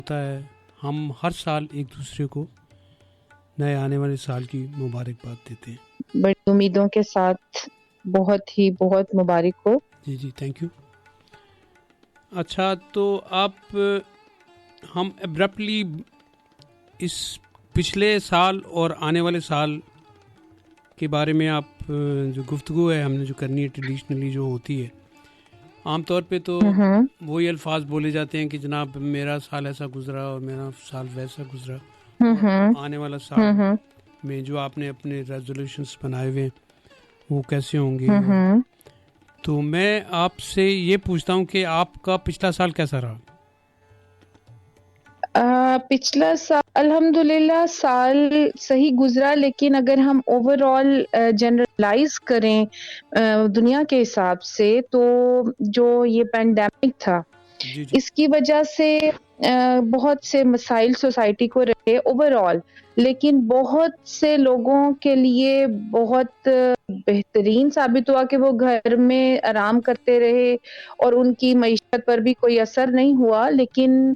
ہوتا ہے ہم ہر سال ایک دوسرے کو نئے آنے والے سال کی مبارکباد دیتے ہیں. بڑی امیدوں کے ساتھ بہت مبارک ہو. جی جی تھینک یو. اچھا تو آپ ہم ابرپٹلی اس پچھلے سال اور آنے والے سال کے بارے میں آپ جو گفتگو ہے ہم نے جو کرنی ہے ٹریڈیشنلی جو ہوتی ہے عام طور پہ تو وہی الفاظ بولے جاتے ہیں کہ جناب میرا سال ایسا گزرا اور میرا سال ویسا گزرا اور آنے والا سال میں جو آپ نے اپنے ریزولوشنس بنائے ہوئے ہیں وہ کیسے ہوں گے. تو میں آپ سے یہ پوچھتا ہوں کہ آپ کا پچھلا سال کیسا رہا؟ پچھلا سال الحمدللہ سال صحیح گزرا، لیکن اگر ہم اوور آل جنرلائز کریں دنیا کے حساب سے تو جو یہ پینڈیمک تھا جی جی. اس کی وجہ سے بہت سے مسائل سوسائٹی کو رہے اوور آل، لیکن بہت سے لوگوں کے لیے بہت بہترین ثابت ہوا کہ وہ گھر میں آرام کرتے رہے اور ان کی معیشت پر بھی کوئی اثر نہیں ہوا. لیکن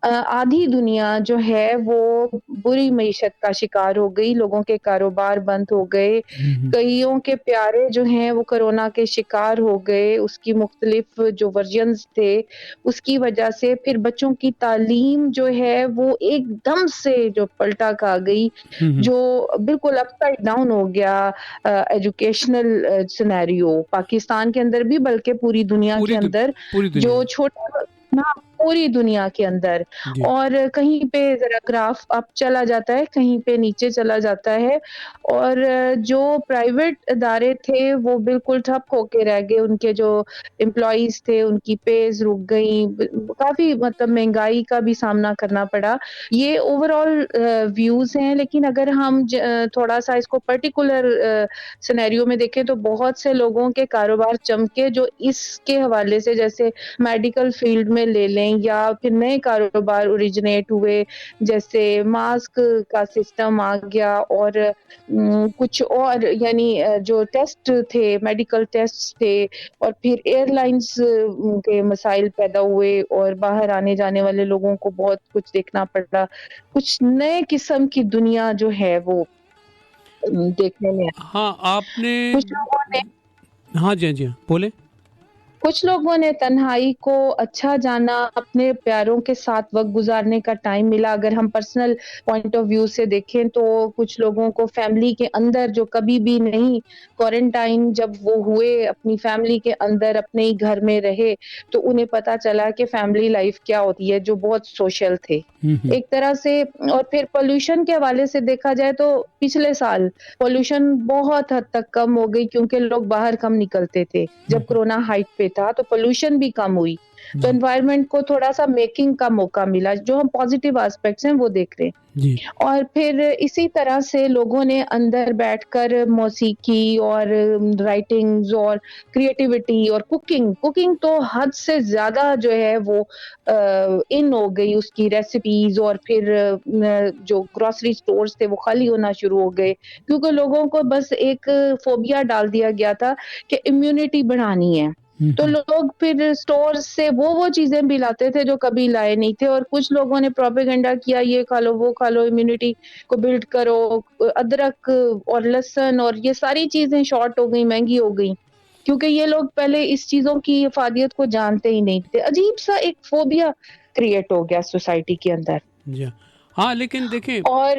آدھی دنیا جو ہے وہ بری معیشت کا شکار ہو گئی، لوگوں کے کاروبار بند ہو گئے، کئیوں کے پیارے جو ہیں وہ کرونا کے شکار ہو گئے، اس کی مختلف جو ورژنز تھے اس کی وجہ سے. پھر بچوں کی تعلیم جو ہے وہ ایک دم سے جو پلٹا کھا گئی، جو بالکل اپ سائڈ ڈاؤن ہو گیا ایجوکیشنل سینیریو پاکستان کے اندر بھی بلکہ پوری دنیا کے اندر، جو چھوٹا پوری دنیا کے اندر. اور کہیں پہ ذرا گراف اپ چلا جاتا ہے، کہیں پہ نیچے چلا جاتا ہے، اور جو پرائیویٹ ادارے تھے وہ بالکل ٹھپ ہو کے رہ گئے، ان کے جو امپلائیز تھے ان کی پیز رک گئیں، کافی مطلب مہنگائی کا بھی سامنا کرنا پڑا. یہ اوور آل ویوز ہیں. لیکن اگر ہم تھوڑا سا اس کو پرٹیکولر سینیریو میں دیکھیں تو بہت سے لوگوں کے کاروبار چمکے جو اس کے حوالے سے، جیسے میڈیکل فیلڈ میں لے لیں یا پھر نئے کاروبار اوریجنیٹ ہوئے، جیسے ماسک کا سسٹم آ گیا اور کچھ اور یعنی جو ٹیسٹ تھے میڈیکل ٹیسٹ تھے، اور پھر ایئر لائنز کے مسائل پیدا ہوئے اور باہر آنے جانے والے لوگوں کو بہت کچھ دیکھنا پڑا. کچھ نئے قسم کی دنیا جو ہے وہ دیکھنے میں. ہاں آپ نے کچھ لوگوں نے جی بولے. کچھ لوگوں نے تنہائی کو اچھا جانا، اپنے پیاروں کے ساتھ وقت گزارنے کا ٹائم ملا. اگر ہم پرسنل پوائنٹ آف ویو سے دیکھیں تو کچھ لوگوں کو فیملی کے اندر جو کبھی بھی نہیں کوارنٹائن جب وہ ہوئے اپنی فیملی کے اندر اپنے ہی گھر میں رہے تو انہیں پتا چلا کہ فیملی لائف کیا ہوتی ہے، جو بہت سوشل تھے ایک طرح سے. اور پھر پولوشن کے حوالے سے دیکھا جائے تو پچھلے سال پولوشن بہت حد تک کم ہو گئی کیونکہ لوگ باہر کم نکلتے تھے. جب کرونا ہائٹ پہ تھا تو پولوشن بھی کم ہوئی، تو انوائرمنٹ کو تھوڑا سا میکنگ کا موقع ملا. جو ہم پازیٹیو ایسپیکٹس ہیں وہ دیکھ رہے ہیں. اور پھر اسی طرح سے لوگوں نے اندر بیٹھ کر موسیقی اور رائٹنگز اور کریٹیوٹی اور کوکنگ تو حد سے زیادہ جو ہے وہ ان ہو گئی، اس کی ریسیپیز. اور پھر جو گروسری سٹورز تھے وہ خالی ہونا شروع ہو گئے کیونکہ لوگوں کو بس ایک فوبیا ڈال دیا گیا تھا کہ امیونٹی بڑھانی ہے. تو لوگ پھر سٹور سے وہ چیزیں بھی لاتے تھے جو کبھی لائے نہیں تھے. اور کچھ لوگوں نے پروپیگنڈا کیا یہ کھا لو وہ کھا لو، امیونٹی کو بلڈ کرو. ادرک اور لہسن اور یہ ساری چیزیں شارٹ ہو گئی، مہنگی ہو گئی کیونکہ یہ لوگ پہلے اس چیزوں کی افادیت کو جانتے ہی نہیں تھے. عجیب سا ایک فوبیا کریٹ ہو گیا سوسائٹی کے اندر. ہاں لیکن دیکھیں اور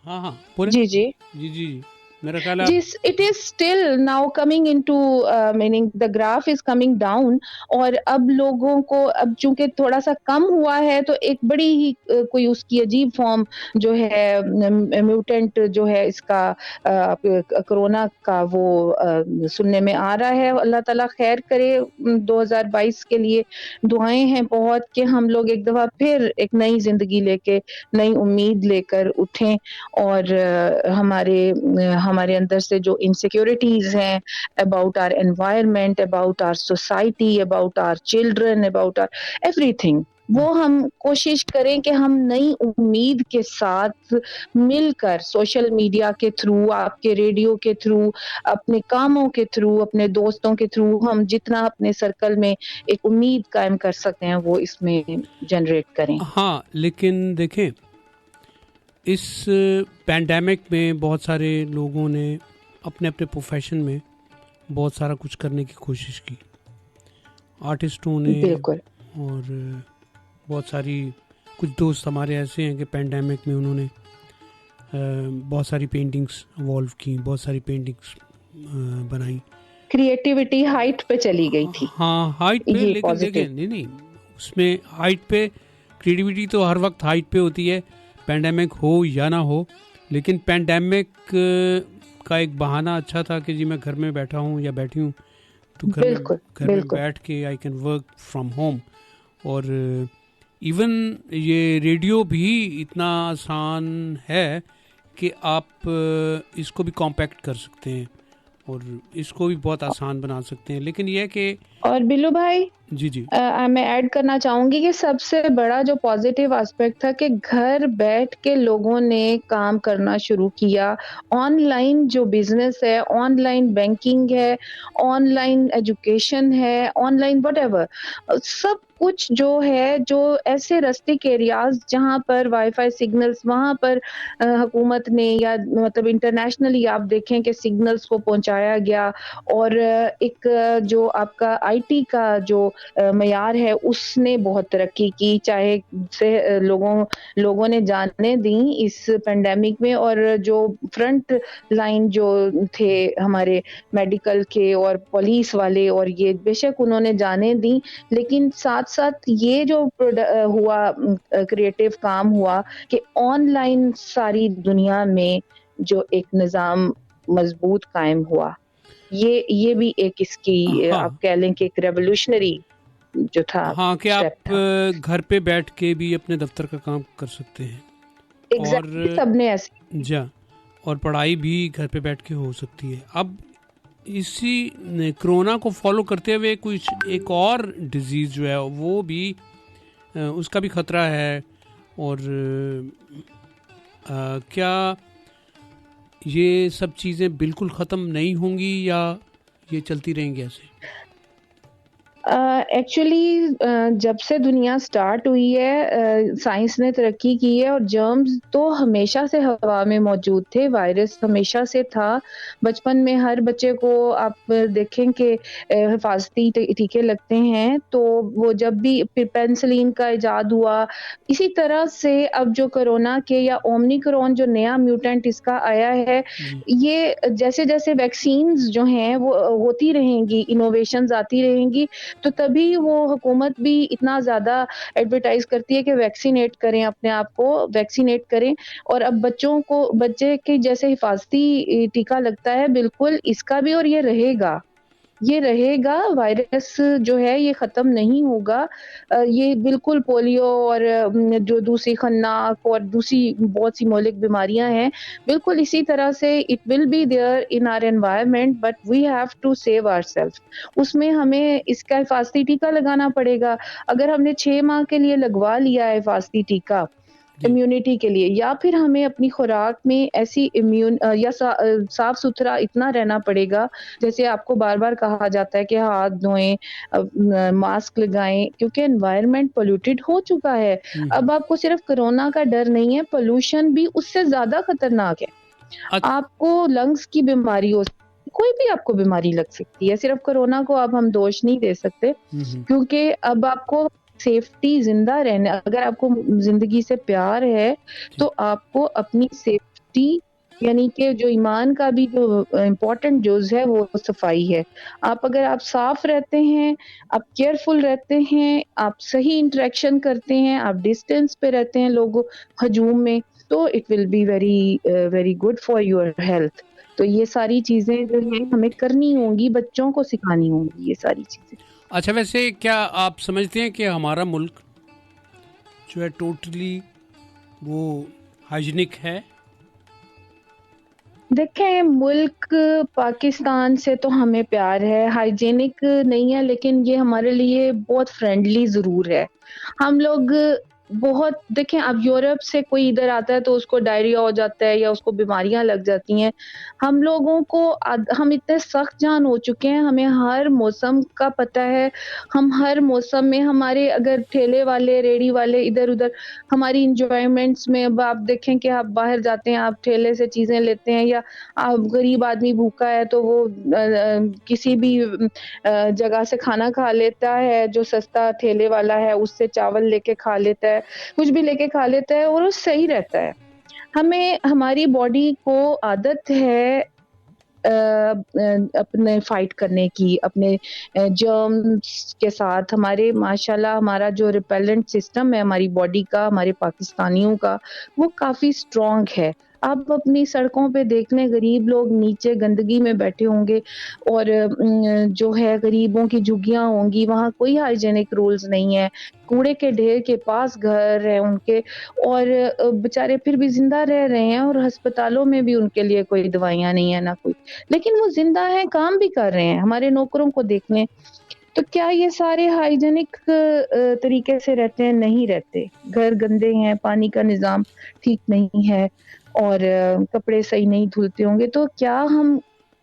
ہاں بولے. جی میرا خیال ہے it is still now coming into meaning the graph is coming down. اور اب لوگوں کو اب چونکہ تھوڑا سا کم ہوا ہے تو ایک بڑی ہی کوئی اس کی عجیب فارم جو ہے میوٹینٹ جو ہے اس کا کرونا کا وہ سننے میں آ رہا ہے. اللہ تعالیٰ خیر کرے. 2022 کے لیے دعائیں ہیں بہت کہ ہم لوگ ایک دفعہ پھر ایک نئی زندگی لے کے نئی امید لے کر اٹھیں اور ہمارے اندر سے جو انسیکیورٹیز ہیں about our environment, about our society, about our children, about our everything وہ ہم کوشش کریں کہ ہم نئی امید کے ساتھ مل کر سوشل میڈیا کے تھرو، آپ کے ریڈیو کے تھرو، اپنے کاموں کے تھرو، اپنے دوستوں کے تھرو ہم جتنا اپنے سرکل میں ایک امید قائم کر سکتے ہیں وہ اس میں جنریٹ کریں. ہاں لیکن دیکھیں اس پینڈیمک میں بہت سارے لوگوں نے اپنے اپنے پروفیشن میں بہت سارا کچھ کرنے کی کوشش کی. آرٹسٹوں نے بالکل اور بہت ساری کچھ دوست ہمارے ایسے ہیں کہ پینڈیمک میں انہوں نے بہت ساری پینٹنگس ایوالو کی، بہت ساری پینٹنگس بنائیں. کریٹیوٹی ہائٹ پہ چلی گئی تھی. ہاں ہائٹ پہ، یہ لیکن پازیٹیو. دیکھیں نہیں اس میں ہائٹ پہ کریٹیوٹی تو ہر وقت ہائٹ پہ ہوتی ہے، پینڈیمک ہو یا نہ ہو. لیکن پینڈیمک کا ایک بہانہ اچھا تھا کہ جی میں گھر میں بیٹھا ہوں یا بیٹھی ہوں تو گھر میں بیٹھ کے I can work from home. اور ایون یہ ریڈیو بھی اتنا آسان ہے کہ آپ اس کو بھی کمپیکٹ کر سکتے ہیں اور اس کو بھی بہت آسان بنا سکتے ہیں. لیکن یہ کہ اور بلو بھائی جی میں ایڈ کرنا چاہوں گی کہ سب سے بڑا جو پازیٹیو اسپیکٹ تھا کہ گھر بیٹھ کے لوگوں نے کام کرنا شروع کیا. آن لائن جو بزنس ہے، آن لائن بینکنگ ہے، آن لائن ایجوکیشن ہے، آن لائن وٹ ایور، سب کچھ جو ہے، جو ایسے رسٹک ایریاز جہاں پر وائی فائی سگنلز، وہاں پر حکومت نے یا مطلب انٹرنیشنلی آپ دیکھیں کہ سگنلز کو پہنچایا گیا. اور ایک جو آپ کا آئی ٹی کا جو معیار ہے اس نے بہت ترقی کی، چاہے سے لوگوں نے جانیں دیں اس پینڈیمک میں. اور جو فرنٹ لائن جو تھے ہمارے میڈیکل کے اور پولیس والے، اور یہ بے شک انہوں نے جانیں دیں، لیکن ساتھ ساتھ یہ جو ہوا کریٹیو کام ہوا کہ آن لائن ساری دنیا میں جو ایک نظام مضبوط قائم ہوا. یہ بھی ایک اس کی ہاں آپ کہہ لیں کہ ایک ریولیوشنری جو تھا ہاں کہ اسٹیپ آپ تھا. گھر پہ بیٹھ کے بھی اپنے دفتر کا کام کر سکتے ہیں اور ایگزیکٹلی سب نے ایسے جا اور پڑھائی بھی گھر پہ بیٹھ کے ہو سکتی ہے. اب اسی کرونا کو فالو کرتے ہوئے کچھ ایک اور ڈیزیز جو ہے وہ بھی اس کا بھی خطرہ ہے. اور کیا یہ سب چیزیں بالکل ختم نہیں ہوں گی یا یہ چلتی رہیں گی ایسے؟ ایکچولی جب سے دنیا سٹارٹ ہوئی ہے سائنس نے ترقی کی ہے، اور جرمز تو ہمیشہ سے ہوا میں موجود تھے، وائرس ہمیشہ سے تھا. بچپن میں ہر بچے کو آپ دیکھیں کہ حفاظتی ٹیکے لگتے ہیں، تو وہ جب بھی پینسلین کا ایجاد ہوا، اسی طرح سے اب جو کرونا کے یا اومنیکرون جو نیا میوٹینٹ اس کا آیا ہے، یہ جیسے جیسے ویکسینز جو ہیں وہ ہوتی رہیں گی، انوویشنز آتی رہیں گی، تو تبھی وہ حکومت بھی اتنا زیادہ ایڈورٹائز کرتی ہے کہ ویکسینیٹ کریں، اپنے آپ کو ویکسینیٹ کریں. اور اب بچے کے جیسے حفاظتی ٹیکہ لگتا ہے، بالکل اس کا بھی، اور یہ رہے گا. وائرس جو ہے یہ ختم نہیں ہوگا. یہ بالکل پولیو اور جو دوسری خناق اور دوسری بہت سی مہلک بیماریاں ہیں، بالکل اسی طرح سے it will be there in our environment, but we have to save our self. اس میں ہمیں اس کا حفاظتی ٹیکہ لگانا پڑے گا. اگر ہم نے 6 ماہ کے لیے لگوا لیا ہے حفاظتی ٹیکہ امیونٹی کے لیے، یا پھر ہمیں اپنی خوراک میں ایسی یا صاف ستھرا اتنا رہنا پڑے گا، جیسے آپ کو بار بار کہا جاتا ہے کہ ہاتھ دھوئیں، ماسک لگائیں، کیونکہ انوائرمنٹ پولوٹیڈ ہو چکا ہے. اب آپ کو صرف کرونا کا ڈر نہیں ہے، پولوشن بھی اس سے زیادہ خطرناک ہے. آپ کو لنگس کی بیماری ہو، کوئی بھی آپ کو بیماری لگ سکتی ہے. صرف کرونا کو اب ہم دوش نہیں دے سکتے، کیونکہ اب آپ کو سیفٹی، زندہ رہنا، اگر آپ کو زندگی سے پیار ہے تو آپ کو اپنی سیفٹی، یعنی کہ جو ایمان کا بھی جو امپورٹنٹ جز ہے وہ صفائی ہے. اگر آپ صاف رہتے ہیں، آپ کیئرفل رہتے ہیں، آپ صحیح انٹریکشن کرتے ہیں، آپ ڈسٹینس پہ رہتے ہیں لوگوں ہجوم میں، تو it will be very good for your health. تو یہ ساری چیزیں جو ہیں ہمیں کرنی ہوں گی، بچوں کو سکھانی ہوں گی یہ ساری چیزیں. اچھا، ویسے کیا آپ سمجھتے ہیں کہ ہمارا ملک جو ہے ٹوٹلی وہ ہائیجینک ہے؟ دیکھیں ملک پاکستان سے تو ہمیں پیار ہے، ہائیجینک نہیں ہے لیکن یہ ہمارے لیے بہت فرینڈلی ضرور ہے. ہم لوگ بہت دیکھیں اب یورپ سے کوئی ادھر آتا ہے تو اس کو ڈائریا ہو جاتا ہے یا اس کو بیماریاں لگ جاتی ہیں. ہم لوگوں کو ہم اتنے سخت جان ہو چکے ہیں، ہمیں ہر موسم کا پتہ ہے. ہم ہر موسم میں ہمارے اگر ٹھیلے والے ریڑی والے ادھر ادھر ہماری انجوائمنٹس میں اب آپ دیکھیں کہ آپ باہر جاتے ہیں، آپ ٹھیلے سے چیزیں لیتے ہیں، یا آپ غریب آدمی بھوکا ہے تو وہ کسی بھی جگہ سے کھانا کھا لیتا ہے جو سستا ٹھیلے والا ہے، اس سے چاول لے کے کھا لیتا ہے، کچھ بھی لے کے کھا لیتا ہے اور وہ صحیح رہتا ہے. ہمیں ہماری باڈی کو عادت ہے اپنے فائٹ کرنے کی، اپنے جرمز کے ساتھ. ہمارے ماشاءاللہ ہمارا جو ریپیلنٹ سسٹم ہے ہماری باڈی کا، ہمارے پاکستانیوں کا، وہ کافی اسٹرانگ ہے. آپ اپنی سڑکوں پہ دیکھ لیں، غریب لوگ نیچے گندگی میں بیٹھے ہوں گے اور جو ہے غریبوں کی جھگیاں ہوں گی، وہاں کوئی ہائیجینک رولز نہیں ہے، کوڑے کے ڈھیر کے پاس گھر ہے ان کے، اور بےچارے پھر بھی زندہ رہ رہے ہیں، اور ہسپتالوں میں بھی ان کے لیے کوئی دوائیاں نہیں ہے نہ کوئی، لیکن وہ زندہ ہیں، کام بھی کر رہے ہیں. ہمارے نوکروں کو دیکھ لیں. تو کیا یہ سارے ہائیجینک طریقے سے رہتے ہیں؟ نہیں رہتے. گھر گندے ہیں، پانی کا نظام ٹھیک نہیں ہے، اور کپڑے صحیح نہیں دھلتے ہوں گے، تو کیا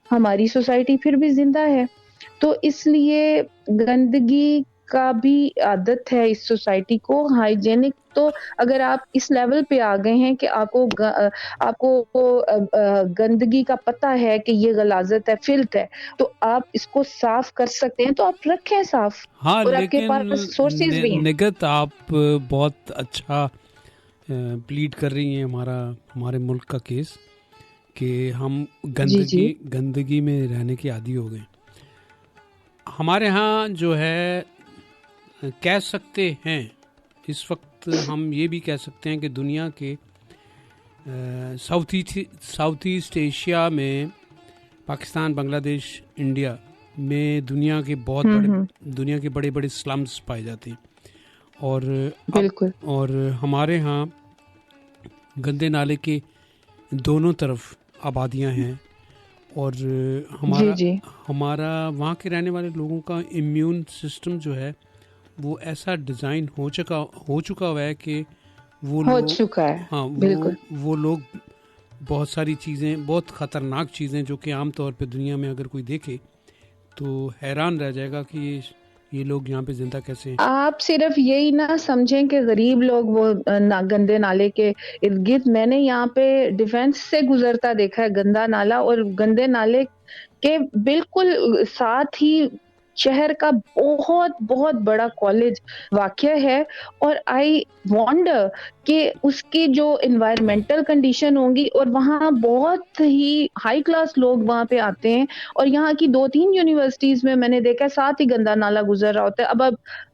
ہماری سوسائٹی پھر بھی زندہ ہے؟ تو اس لیے گندگی کا بھی عادت ہے اس سوسائٹی کو. ہائیجینک تو اگر آپ اس لیول پہ آ گئے ہیں کہ آپ کو گندگی کا پتہ ہے کہ یہ غلاظت ہے، فلت ہے، تو آپ اس کو صاف کر سکتے ہیں تو آپ رکھیں صاف. ہاں اور آپ کے لیکن پاس سورسز بھی ہیں. نگت آپ بہت اچھا پلیڈ کر رہی ہیں ہمارے ملک کا کیس کہ ہم جی جی گندگی میں رہنے کے عادی ہو گئے. ہمارے ہاں جو ہے کہہ سکتے ہیں اس وقت ہم یہ بھی کہہ سکتے ہیں کہ دنیا کے ساؤتھ ایسٹ ایشیا میں پاکستان، بنگلہ دیش، انڈیا میں دنیا کے بڑے بڑے سلمز پائے جاتے ہیں. بالکل اور ہمارے ہاں گندے نالے کے دونوں طرف آبادیاں ہیں، اور جی جی ہمارا وہاں کے رہنے والے لوگوں کا امیون سسٹم جو ہے وہ ایسا ڈیزائن ہو چکا ہوا ہے کہ وہ ہو لوگ چکا ہے. ہاں بالکل وہ لوگ بہت ساری چیزیں، بہت خطرناک چیزیں جو کہ عام طور پہ دنیا میں اگر کوئی دیکھے تو حیران رہ جائے گا کہ یہ لوگ یہاں پہ زندہ کیسے ہیں. آپ صرف یہی نہ سمجھیں کہ غریب لوگ وہ گندے نالے کے ارد گرد. میں نے یہاں پہ ڈیفینس سے گزرتا دیکھا ہے گندا نالا، اور گندے نالے کے بالکل ساتھ ہی شہر کا بہت بہت بڑا کالج واقع ہے. اور آئی وانڈر کہ اس کی جو انوائرمنٹل کنڈیشن ہوں گی، اور وہاں بہت ہی ہائی کلاس لوگ وہاں پہ آتے ہیں، اور یہاں کی 2-3 یونیورسٹیز میں نے دیکھا ساتھ ہی گندا نالا گزر رہا ہوتا ہے. اب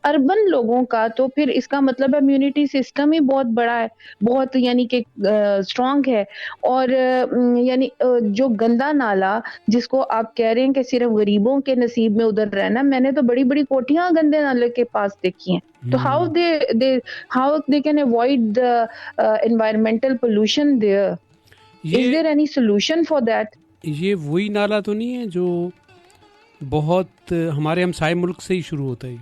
اربن لوگوں کا تو پھر اس کا مطلب ہے امیونٹی سسٹم ہی بہت بڑا ہے، بہت یعنی کہ اسٹرانگ ہے. اور یعنی جو گندا نالا جس کو آپ کہہ رہے ہیں کہ صرف غریبوں کے نصیب میں ادھر رہنا، میں نے تو بڑی بڑی کوٹیاں گندے نالے کے پاس دیکھی ہیں. تو how they can avoid the environmental pollution there? Is there any solution for that? یہ وہی نالا تو نہیں ہے جو بہت ہمارے ہمسائے ملک سے ہی شروع ہوتا ہے؟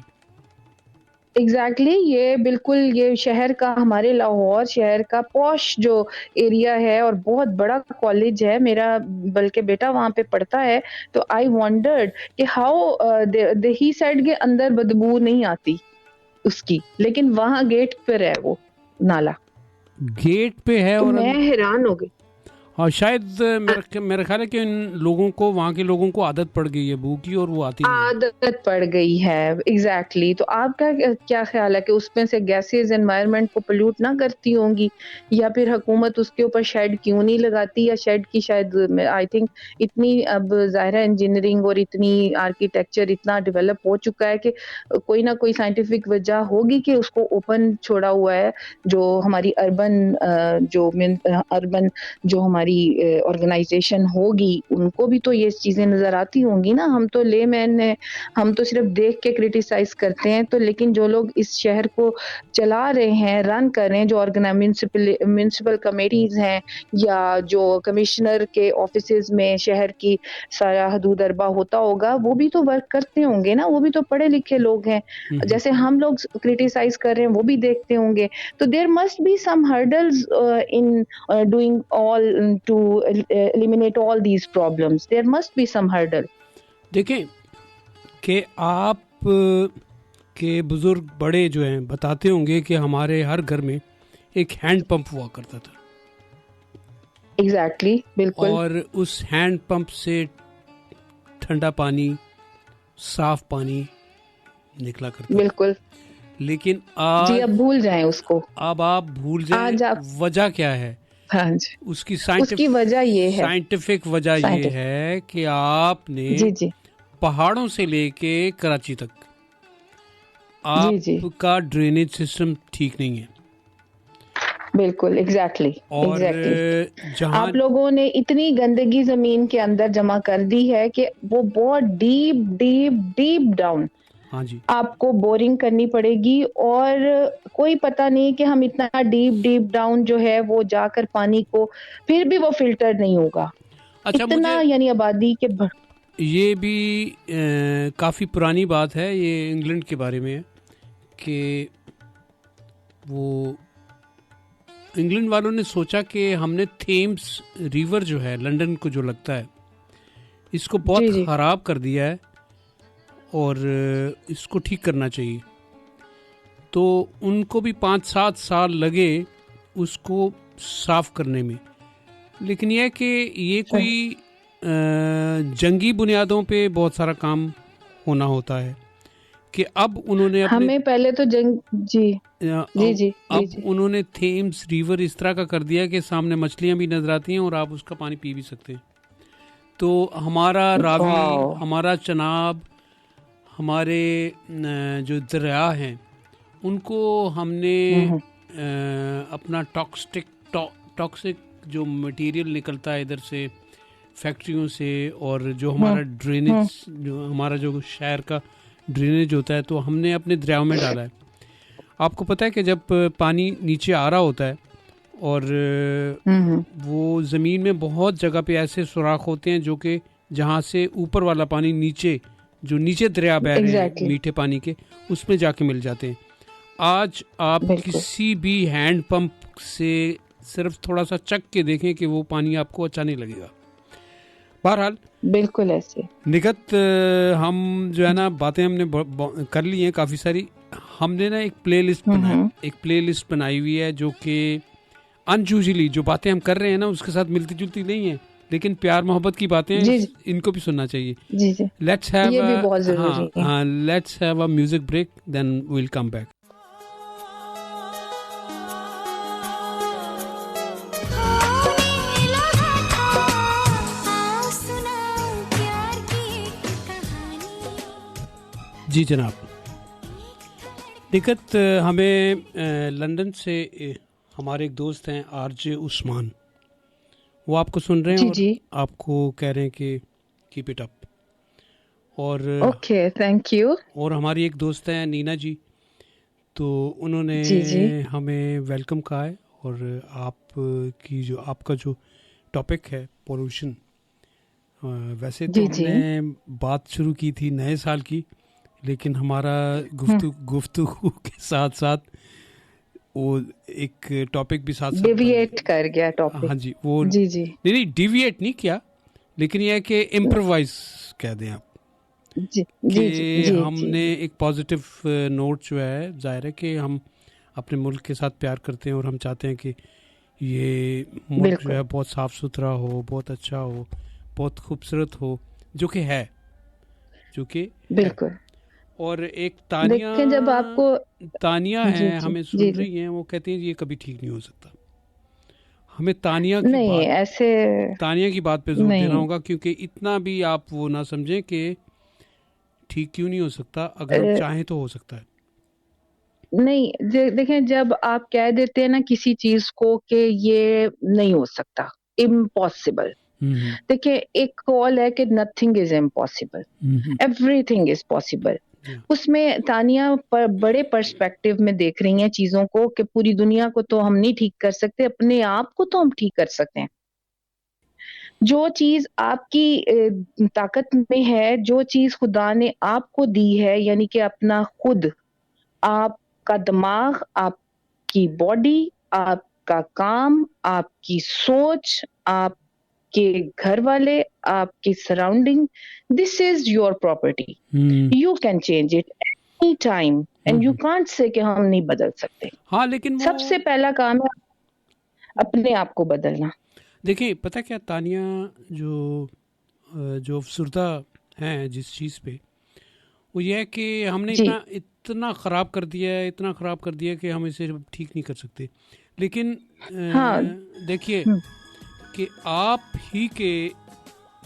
ایگزیکٹلی یہ بالکل یہ شہر کا، ہمارے لاہور شہر کا پوش جو ایریا ہے، اور بہت بڑا کالج ہے میرا، بلکہ بیٹا وہاں پہ پڑھتا ہے. تو آئی وانڈرڈ کہ ہاؤ ہی سائڈ کے اندر بدبو نہیں آتی اس کی، لیکن وہاں گیٹ پہ ہے وہ نالا، گیٹ پہ ہے. تو اور میں حیران ہو گئی. اور شاید میرا خیال ہے کہ ان لوگوں کو، وہاں کے لوگوں کو عادت پڑ گئی ہے بو کی، اور وہ آتی نہیں. عادت پڑ گئی ہے. ایگزیکٹلی. تو آپ کا کیا خیال ہے کہ اس میں سے گیسز انوائرمنٹ کو پولیوٹ نہ کرتی ہوں گی، یا پھر حکومت اس کے اوپر شیڈ کیوں نہیں لگاتی، یا شیڈ کی شاید آئی تھنک اتنی اب ظاہرہ انجینئرنگ اور اتنی آرکیٹیکچر اتنا ڈیولپ ہو چکا ہے کہ کوئی نہ کوئی سائنٹیفک وجہ ہوگی کہ اس کو اوپن چھوڑا ہوا ہے، جو ہماری اربن جو ہماری ہماری آرگنائزیشن ہوگی ان کو بھی تو یہ چیزیں نظر آتی ہوں گی نا. ہم تو لے مین ہیں, ہم تو صرف دیکھ کے کرٹیسائز کرتے ہیں, تو لیکن جو لوگ اس شہر کو چلا رہے ہیں, رن کر رہے ہیں, جو میونسپل کمیٹیز ہیں یا جو کمشنر کے آفیسز میں شہر کی سارا حدود اربا ہوتا ہوگا, وہ بھی تو ورک کرتے ہوں گے نا, وہ بھی تو پڑھے لکھے لوگ ہیں. جیسے ہم لوگ کرٹیسائز کر رہے ہیں وہ بھی دیکھتے ہوں گے. تو there must be some hurdles in doing all to eliminate all these problems. There must be some hurdle. دیکھیں کہ آپ کے بزرگ بڑے جو ہیں بتاتے ہوں گے کہ ہمارے ہر گھر میں ایک ہینڈ پمپ ہوا کرتا تھا. ایگزیکٹلی, بالکل. اور اس ہینڈ پمپ سے ٹھنڈا پانی, صاف پانی نکلا کرتا تھا. بالکل. لیکن جی اب بھول جائیں اس کو. اب آپ بھول جائیں. آج آپ, وجہ کیا ہے؟ ہاں جی, اس کی وجہ یہ ہے, سائنٹیفک وجہ یہ ہے کہ آپ نے جی جی پہاڑوں سے لے کے کراچی تک جی جی آپ کا ڈرینیج سسٹم ٹھیک نہیں ہے. بالکل, ایگزیکٹلی اور جہاں آپ لوگوں نے اتنی گندگی زمین کے اندر جمع کر دی ہے کہ وہ بہت ڈیپ ڈیپ ڈیپ ڈاؤن ہاں جی آپ کو بورنگ کرنی پڑے گی, اور کوئی پتہ نہیں کہ ہم اتنا ڈیپ ڈیپ ڈاؤن جو ہے وہ جا کر پانی کو پھر بھی وہ فلٹر نہیں ہوگا. اچھا, اتنا مجھے یعنی آبادی کے یہ بھی کافی پرانی بات ہے, یہ انگلینڈ کے بارے میں ہے کہ وہ انگلینڈ والوں نے سوچا کہ ہم نے تھیمس ریور جو ہے لنڈن کو جو لگتا ہے اس کو بہت جی جی خراب کر دیا ہے اور اس کو ٹھیک کرنا چاہیے. تو ان کو بھی 5-7 سال لگے اس کو صاف کرنے میں. لیکن یہ کہ یہ کوئی جنگی بنیادوں پہ بہت سارا کام ہونا ہوتا ہے کہ اب انہوں نے ہمیں پہلے تو جی جی جی اب انہوں نے تھیمس ریور اس طرح کا کر دیا کہ سامنے مچھلیاں بھی نظر آتی ہیں اور آپ اس کا پانی پی بھی سکتے ہیں. تو ہمارا راوی, ہمارا چناب, ہمارے جو دریا ہیں ان کو ہم نے اپنا ٹاکسک جو مٹیریل نکلتا ہے ادھر سے فیکٹریوں سے, اور جو ہمارا ڈرینیج, جو ہمارا جو شہر کا ڈرینیج ہوتا ہے, تو ہم نے اپنے دریاؤں میں ڈالا ہے. آپ کو پتہ ہے کہ جب پانی نیچے آ رہا ہوتا ہے اور وہ زمین میں بہت جگہ پہ ایسے سوراخ ہوتے ہیں جو کہ جہاں سے اوپر والا پانی نیچے جو نیچے دریا بہ رہے ہیں میٹھے پانی کے, اس میں جا کے مل جاتے ہیں. آج آپ کسی بھی ہینڈ پمپ سے صرف تھوڑا سا چک کے دیکھیں کہ وہ پانی آپ کو اچھا نہیں لگے گا. بہرحال بالکل ایسے نگت, ہم جو ہے نا باتیں ہم نے کر لی ہیں کافی ساری. ہم نے نا ایک پلے لسٹ بنائی ہوئی ہے جو کہ انیوژلی جو باتیں ہم کر رہے ہیں نا اس کے ساتھ ملتی جلتی نہیں ہیں, لیکن پیار محبت کی باتیں ان کو بھی سننا چاہیے. Let's have a music break, then we'll come back. جی جناب, دقت ہمیں لندن سے ہمارے ایک دوست ہیں آر جے عثمان, وہ آپ کو سن رہے ہیں اور آپ کو کہہ رہے ہیں کہ کیپ اٹ اپ. اور اوکے, تھینک یو. اور ہماری ایک دوست ہیں نینا جی, تو انہوں نے ہمیں ویلکم کہا ہے. اور آپ کی آپ کا جو ٹاپک ہے پولوشن, ویسے تو ہم نے بات شروع کی تھی نئے سال کی, لیکن ہمارا گفتگو کے ساتھ ساتھ وہ ایک ٹاپک بھی ساتھ ڈیویٹ کر گیا ٹاپک. ہاں جی, وہ نہیں ڈیویٹ نہیں کیا, لیکن یہ ہے کہ امپرووائز کہہ دیں آپ, کہ ہم نے ایک پازیٹیو نوٹ جو ہے, ظاہر ہے کہ ہم اپنے ملک کے ساتھ پیار کرتے ہیں اور ہم چاہتے ہیں کہ یہ ملک جو ہے بہت صاف ستھرا ہو, بہت اچھا ہو, بہت خوبصورت ہو, جو کہ ہے بالکل. اور ایک تانیہ ہے ہمیں سن رہی ہیں, وہ کہتی ہیں یہ کبھی ٹھیک نہیں ہو سکتا. ہمیں تانیہ کی بات پہ زور دینا ہوگا, کیونکہ اتنا بھی آپ وہ نہ سمجھیں کہ ٹھیک کیوں نہیں ہو سکتا, اگر ہم چاہیں تو ہو سکتا ہے. نہیں دیکھیں, جب آپ کہہ دیتے ہیں نا کسی چیز کو کہ یہ نہیں ہو سکتا, impossible. دیکھیں ایک کال ہے کہ nothing is impossible, everything is possible. اس میں تانیہ بڑے پرسپیکٹو میں دیکھ رہی ہیں چیزوں کو کہ پوری دنیا کو تو ہم نہیں ٹھیک کر سکتے, اپنے آپ کو تو ہم ٹھیک کر سکتے ہیں. جو چیز آپ کی طاقت میں ہے, جو چیز خدا نے آپ کو دی ہے, یعنی کہ اپنا خود, آپ کا دماغ, آپ کی باڈی, آپ کا کام, آپ کی سوچ, آپ کے گھر والے, آپ کی surrounding, this is your property. You can change it any time and you can't say کہ ہم نہیں بدل سکتے. ہاں لیکن سب سے پہلا کام ہے اپنے آپ کو بدلنا. دیکھیں پتہ کیا تانیہ, جو افسردہ ہیں جس چیز پہ, وہ یہ ہے کہ ہم نے اتنا خراب کر دیا ہے, اتنا خراب کر دیا کہ ہم اسے ٹھیک نہیں کر سکتے. لیکن دیکھیے کہ آپ ہی کے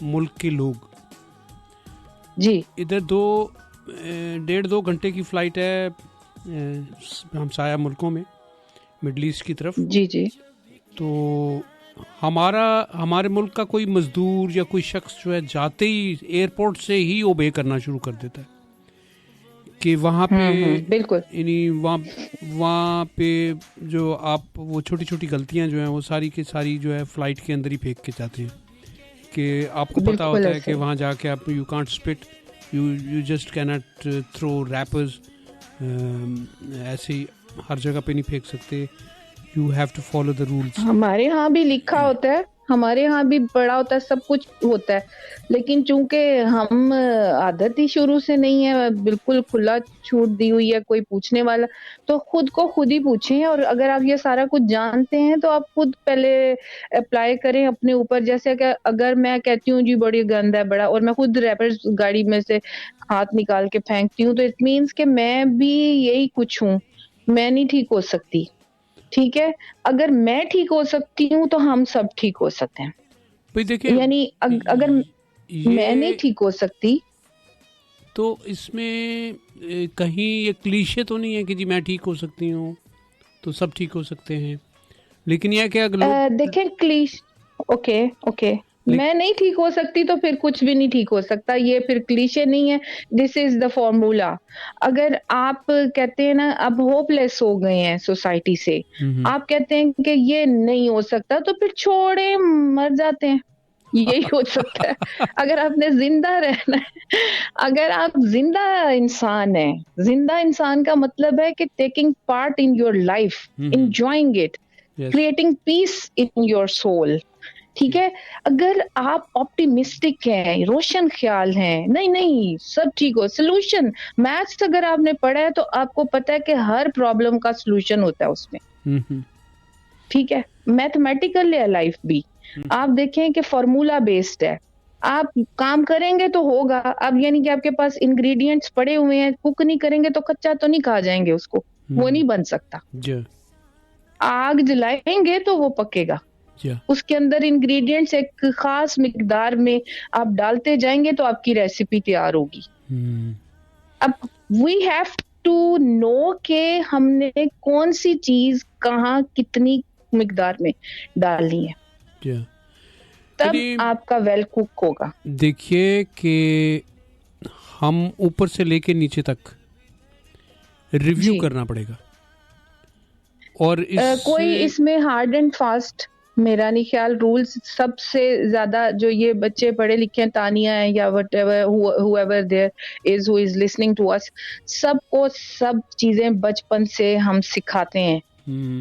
ملک کے لوگ جی ادھر 1.5-2 گھنٹے کی فلائٹ ہے ہمسایہ ملکوں میں, مڈل ایسٹ کی طرف. جی جی. تو ہمارے ملک کا کوئی مزدور یا کوئی شخص جو ہے جاتے ہی ایئرپورٹ سے ہی اوبے کرنا شروع کر دیتا ہے کہ وہاں پہ بالکل, یعنی وہاں پہ جو آپ وہ چھوٹی چھوٹی غلطیاں جو ہیں وہ ساری کی ساری جو ہے فلائٹ کے اندر ہی پھینک کے جاتے ہیں کہ آپ کو پتہ ہوتا ہے کہ وہاں جا کے آپ یو کانٹ اسپٹ, یو جسٹ کی ناٹ تھرو ریپرز, ایسے ہی ہر جگہ پہ نہیں پھینک سکتے. You have to follow the rules. ہمارے ہاں بھی لکھا ہوتا ہے, ہمارے ہاں بھی پڑھا ہوتا ہے, سب کچھ ہوتا ہے, لیکن چونکہ ہم عادت ہی شروع سے نہیں ہے, بالکل کھلا چھوٹ دی ہوئی ہے, کوئی پوچھنے والا, تو خود کو خود ہی پوچھیں. اور اگر آپ یہ سارا کچھ جانتے ہیں تو آپ خود پہلے اپلائی کریں اپنے اوپر. جیسے کہ اگر میں کہتی ہوں جی بڑی گند ہے بڑا, اور میں خود ریپر گاڑی میں سے ہاتھ نکال کے پھینکتی ہوں, تو اٹ مینس کہ میں بھی یہی کچھ ہوں, میں نہیں ٹھیک ہو سکتی. ٹھیک ہے, اگر میں ٹھیک ہو سکتی ہوں تو ہم سب ٹھیک ہو سکتے ہیں. یعنی اگر میں نہیں ٹھیک ہو سکتی تو اس میں کہیں یہ کلیشے تو نہیں ہے کہ جی میں ٹھیک ہو سکتی ہوں تو سب ٹھیک ہو سکتے ہیں. لیکن یہ کہ دیکھیں اوکے میں نہیں ٹھیک ہو سکتی تو پھر کچھ بھی نہیں ٹھیک ہو سکتا, یہ پھر کلیشے نہیں ہے, دس از دا فارمولا. اگر آپ کہتے ہیں نا اب ہوپ لیس ہو گئے ہیں سوسائٹی سے, آپ کہتے ہیں کہ یہ نہیں ہو سکتا, تو پھر چھوڑیں, مر جاتے ہیں, یہی ہو سکتا ہے. اگر آپ نے زندہ رہنا ہے, اگر آپ زندہ انسان ہیں, زندہ انسان کا مطلب ہے کہ taking part in your life, enjoying it, creating peace in your soul. ٹھیک ہے, اگر آپ آپٹیمسٹک ہیں, روشن خیال ہیں, نہیں سب ٹھیک ہو, سلوشن, میتھس اگر آپ نے پڑھا ہے تو آپ کو پتا ہے کہ ہر پرابلم کا سلوشن ہوتا ہے اس میں. ٹھیک ہے, میتھمیٹیکل ہے لائف بھی, آپ دیکھیں کہ فارمولا بیسڈ ہے, آپ کام کریں گے تو ہوگا. اب یعنی کہ آپ کے پاس انگریڈینٹس پڑے ہوئے ہیں, کوک نہیں کریں گے تو کچا تو نہیں کھا جائیں گے اس کو, وہ نہیں بن سکتا. آگ جلائیں گے تو وہ پکے گا. اس کے اندر انگریڈینٹس ایک خاص مقدار میں آپ ڈالتے جائیں گے تو آپ کی ریسیپی تیار ہوگی. اب وی ہیو ٹو نو کہ ہم نے کون سی چیز کہاں کتنی مقدار میں ڈالنی ہے, تب آپ کا ویل کوک ہوگا. دیکھیے کہ ہم اوپر سے لے کے نیچے تک ریویو کرنا پڑے گا, اور کوئی اس میں ہارڈ اینڈ فاسٹ میرا نہیں خیال رولز. سب سے زیادہ جو یہ بچے پڑھے لکھے ہیں, تانیہ ہیں یا what ever whoever there is who is listening to us, سب کو سب چیزیں بچپن سے ہم سکھاتے ہیں,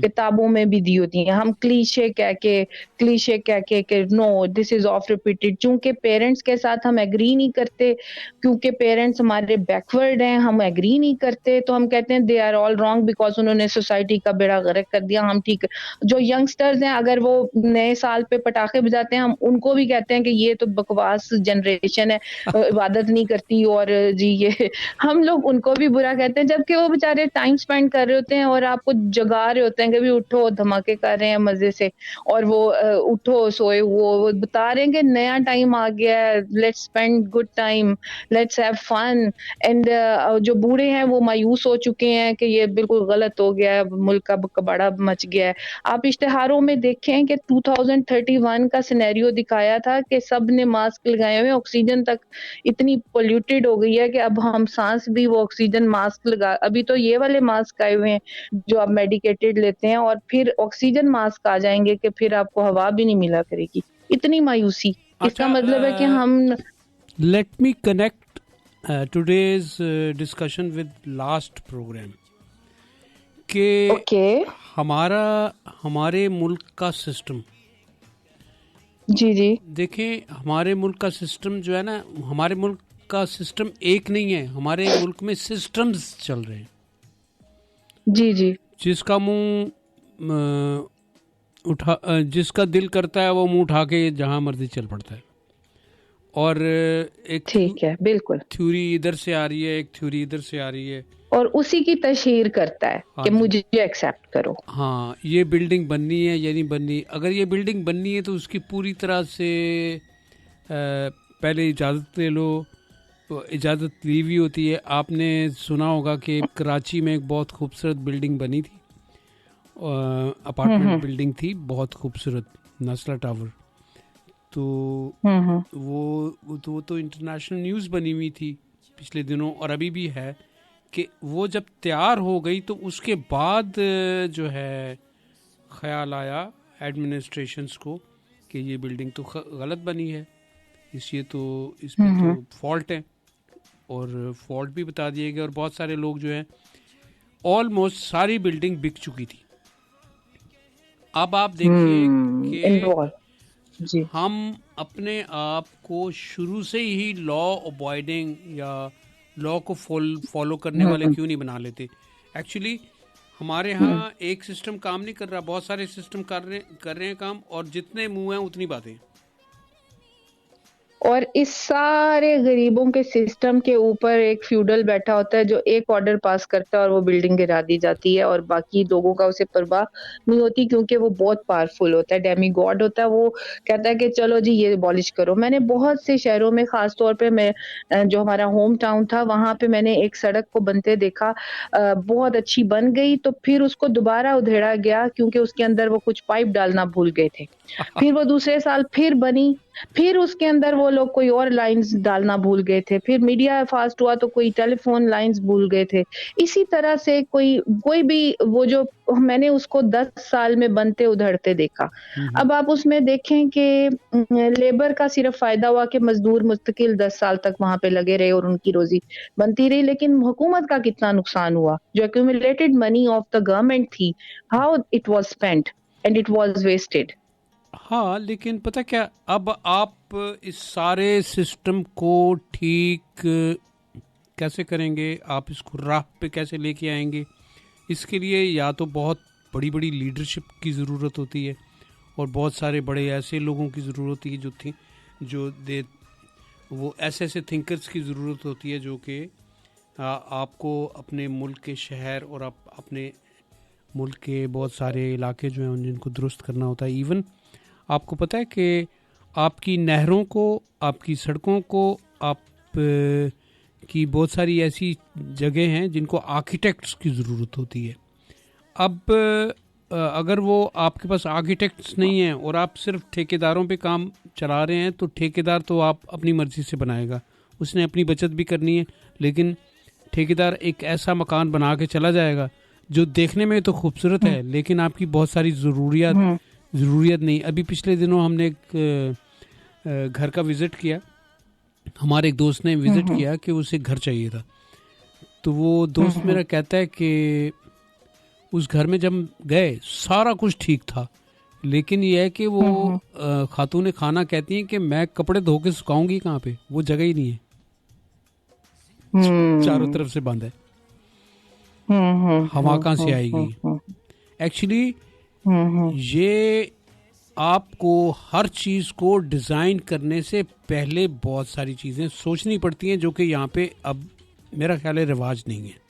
کتابوں میں بھی دی ہوتی ہیں. ہم کلیشے کہہ کے کہ نو دس از آف ریپیٹڈ, چونکہ پیرنٹس کے ساتھ ہم ایگری نہیں کرتے, کیونکہ پیرنٹس ہمارے بیکورڈ ہیں, ہم ایگری نہیں کرتے, تو ہم کہتے ہیں they are all wrong because انہوں نے سوسائٹی کا بیڑا غرق کر دیا, ہم ٹھیک. جو ینگسٹرز ہیں اگر وہ نئے سال پہ پٹاخے بجاتے ہیں, ہم ان کو بھی کہتے ہیں کہ یہ تو بکواس جنریشن ہے, عبادت نہیں کرتی, اور جی یہ ہم لوگ ان کو بھی برا کہتے ہیں, جبکہ وہ بےچارے ٹائم سپینڈ کر رہے ہوتے ہیں اور آپ کو جگا بتا رہے ہوتے ہیں کہ بھی اٹھو دھماکے کر رہے ہیں مزے سے, اور وہ اٹھو سوئے, وہ بتا رہے ہیں کہ نیا ٹائم آ گیا ہے, let's spend good time, let's have fun. And جو بوڑھے ہیں وہ مایوس ہو چکے ہیں کہ یہ بالکل غلط ہو گیا ہے, ملک کا کباڑا مچ گیا ہے. آپ اشتہاروں میں دیکھیں کہ 2031 کا سینیریو دکھایا تھا کہ سب نے ماسک لگائے ہوئے, آکسیجن تک اتنی پولیوٹیڈ ہو گئی ہے کہ اب ہم سانس بھی وہ آکسیجن ماسک لگا, ابھی تو یہ والے ماسک آئے ہوئے ہیں جو آپ میڈیکیٹڈ لیتے ہیں, اور پھر آکسیجن ماسک آ جائیں گے کہ پھر آپ کو ہوا بھی نہیں ملا کرے گی. اتنی مایوسی. اس کا اچھا, مطلب ہے کہ ہم let me connect today's discussion with last programme کہ ہمارے ملک کا سسٹم, جی دیکھیں ہمارے ملک کا سسٹم جو ہے نا, ہمارے ملک کا سسٹم ایک نہیں ہے, ہمارے ملک میں سسٹمز چل رہے ہیں. جی جس کا منہ جس کا دل کرتا ہے وہ منہ اٹھا کے جہاں مرضی چل پڑتا ہے, اور ایک ٹھیک ہے, بالکل, تھیوری ادھر سے آ رہی ہے, ایک تھیوری ادھر سے آ رہی ہے, اور اسی کی تشہیر کرتا ہے ہاں کہ جی, مجھے ایکسیپٹ کرو. ہاں یہ بلڈنگ بننی ہے یا نہیں بننی. اگر یہ بلڈنگ بننی ہے تو اس کی پوری طرح سے پہلے اجازت لے لو. اجازت لی ہوئی ہوتی ہے. آپ نے سنا ہوگا کہ کراچی میں ایک بہت خوبصورت بلڈنگ بنی تھی, اپارٹمنٹ بلڈنگ تھی بہت خوبصورت, ناسلا ٹاور. تو وہ تو انٹرنیشنل نیوز بنی ہوئی تھی پچھلے دنوں, اور ابھی بھی ہے کہ وہ جب تیار ہو گئی تو اس کے بعد جو ہے خیال آیا ایڈمنسٹریشنز کو کہ یہ بلڈنگ تو غلط بنی ہے, اس پہ تو فالٹ ہے, اور فالٹ بھی بتا دیے گئے. اور بہت سارے لوگ جو ہیں آلموسٹ ساری بلڈنگ بک چکی تھی. اب آپ دیکھیے کہ ہم اپنے آپ کو شروع سے ہی لا ابائڈنگ یا لا کو فالو کرنے والے کیوں نہیں بنا لیتے. ایکچولی ہمارے ہاں ایک سسٹم کام نہیں کر رہا, بہت سارے سسٹم کر رہے ہیں کام, اور جتنے منہ ہیں اتنی باتیں. اور اس سارے غریبوں کے سسٹم کے اوپر ایک فیوڈل بیٹھا ہوتا ہے جو ایک آرڈر پاس کرتا ہے اور وہ بلڈنگ گرا دی جاتی ہے, اور باقی لوگوں کا اسے پرواہ نہیں ہوتی کیونکہ وہ بہت پاورفل ہوتا ہے, ڈیمی گاڈ ہوتا ہے. وہ کہتا ہے کہ چلو جی یہ ابالش کرو. میں نے بہت سے شہروں میں, خاص طور پہ میں جو ہمارا ہوم ٹاؤن تھا وہاں پہ میں نے ایک سڑک کو بنتے دیکھا, بہت اچھی بن گئی تو پھر اس کو دوبارہ ادھیڑا گیا کیونکہ اس کے اندر وہ کچھ پائپ ڈالنا بھول گئے تھے. پھر وہ دوسرے سال پھر بنی, پھر اس کے اندر وہ لوگ کوئی اور لائنز ڈالنا بھول گئے تھے. پھر میڈیا فاسٹ ہوا تو کوئی ٹیلی فون لائنز بھول گئے تھے. اسی طرح سے کوئی بھی وہ جو میں نے اس کو 10 سال میں بنتے ادھڑتے دیکھا. اب آپ اس میں دیکھیں کہ لیبر کا صرف فائدہ ہوا کہ مزدور مستقل 10 سال تک وہاں پہ لگے رہے اور ان کی روزی بنتی رہی, لیکن حکومت کا کتنا نقصان ہوا. جو accumulated money of the government تھی, how it was spent and it was wasted. ہاں لیکن پتہ کیا, اب آپ اس سارے سسٹم کو ٹھیک کیسے کریں گے, آپ اس کو راہ پہ کیسے لے کے آئیں گے. اس کے لیے یا تو بہت بڑی بڑی لیڈرشپ کی ضرورت ہوتی ہے, اور بہت سارے بڑے ایسے لوگوں کی ضرورت ہوتی ہے وہ ایسے تھنکرز کی ضرورت ہوتی ہے جو کہ آپ کو اپنے ملک کے شہر اور اپنے ملک کے بہت سارے علاقے جو ہیں جن کو درست کرنا ہوتا ہے. ایون آپ کو پتہ ہے کہ آپ کی نہروں کو, آپ کی سڑکوں کو, آپ کی بہت ساری ایسی جگہیں ہیں جن کو آرکیٹیکٹس کی ضرورت ہوتی ہے. اب اگر وہ آپ کے پاس آرکیٹیکٹس نہیں ہیں اور آپ صرف ٹھیکیداروں پہ کام چلا رہے ہیں تو ٹھیکیدار تو آپ اپنی مرضی سے بنائے گا, اس نے اپنی بچت بھی کرنی ہے, لیکن ٹھیکیدار ایک ایسا مکان بنا کے چلا جائے گا جو دیکھنے میں تو خوبصورت ہے لیکن آپ کی بہت ساری ضروریات نہیں. ابھی پچھلے دنوں ہم نے ایک گھر کا وزٹ کیا, ہمارے ایک دوست نے وزٹ کیا کہ اسے گھر چاہیے تھا. تو وہ دوست میرا کہتا ہے کہ اس گھر میں جب گئے سارا کچھ ٹھیک تھا, لیکن یہ ہے کہ وہ خاتون خانہ کہتی ہیں کہ میں کپڑے دھو کے سکھاؤں گی کہاں پہ, وہ جگہ ہی نہیں ہے, چاروں طرف سے بند ہے, ہوا کہاں سے آئے گی. ایکچولی یہ آپ کو ہر چیز کو ڈیزائن کرنے سے پہلے بہت ساری چیزیں سوچنی پڑتی ہیں جو کہ یہاں پہ اب میرا خیال ہے رواج نہیں ہے,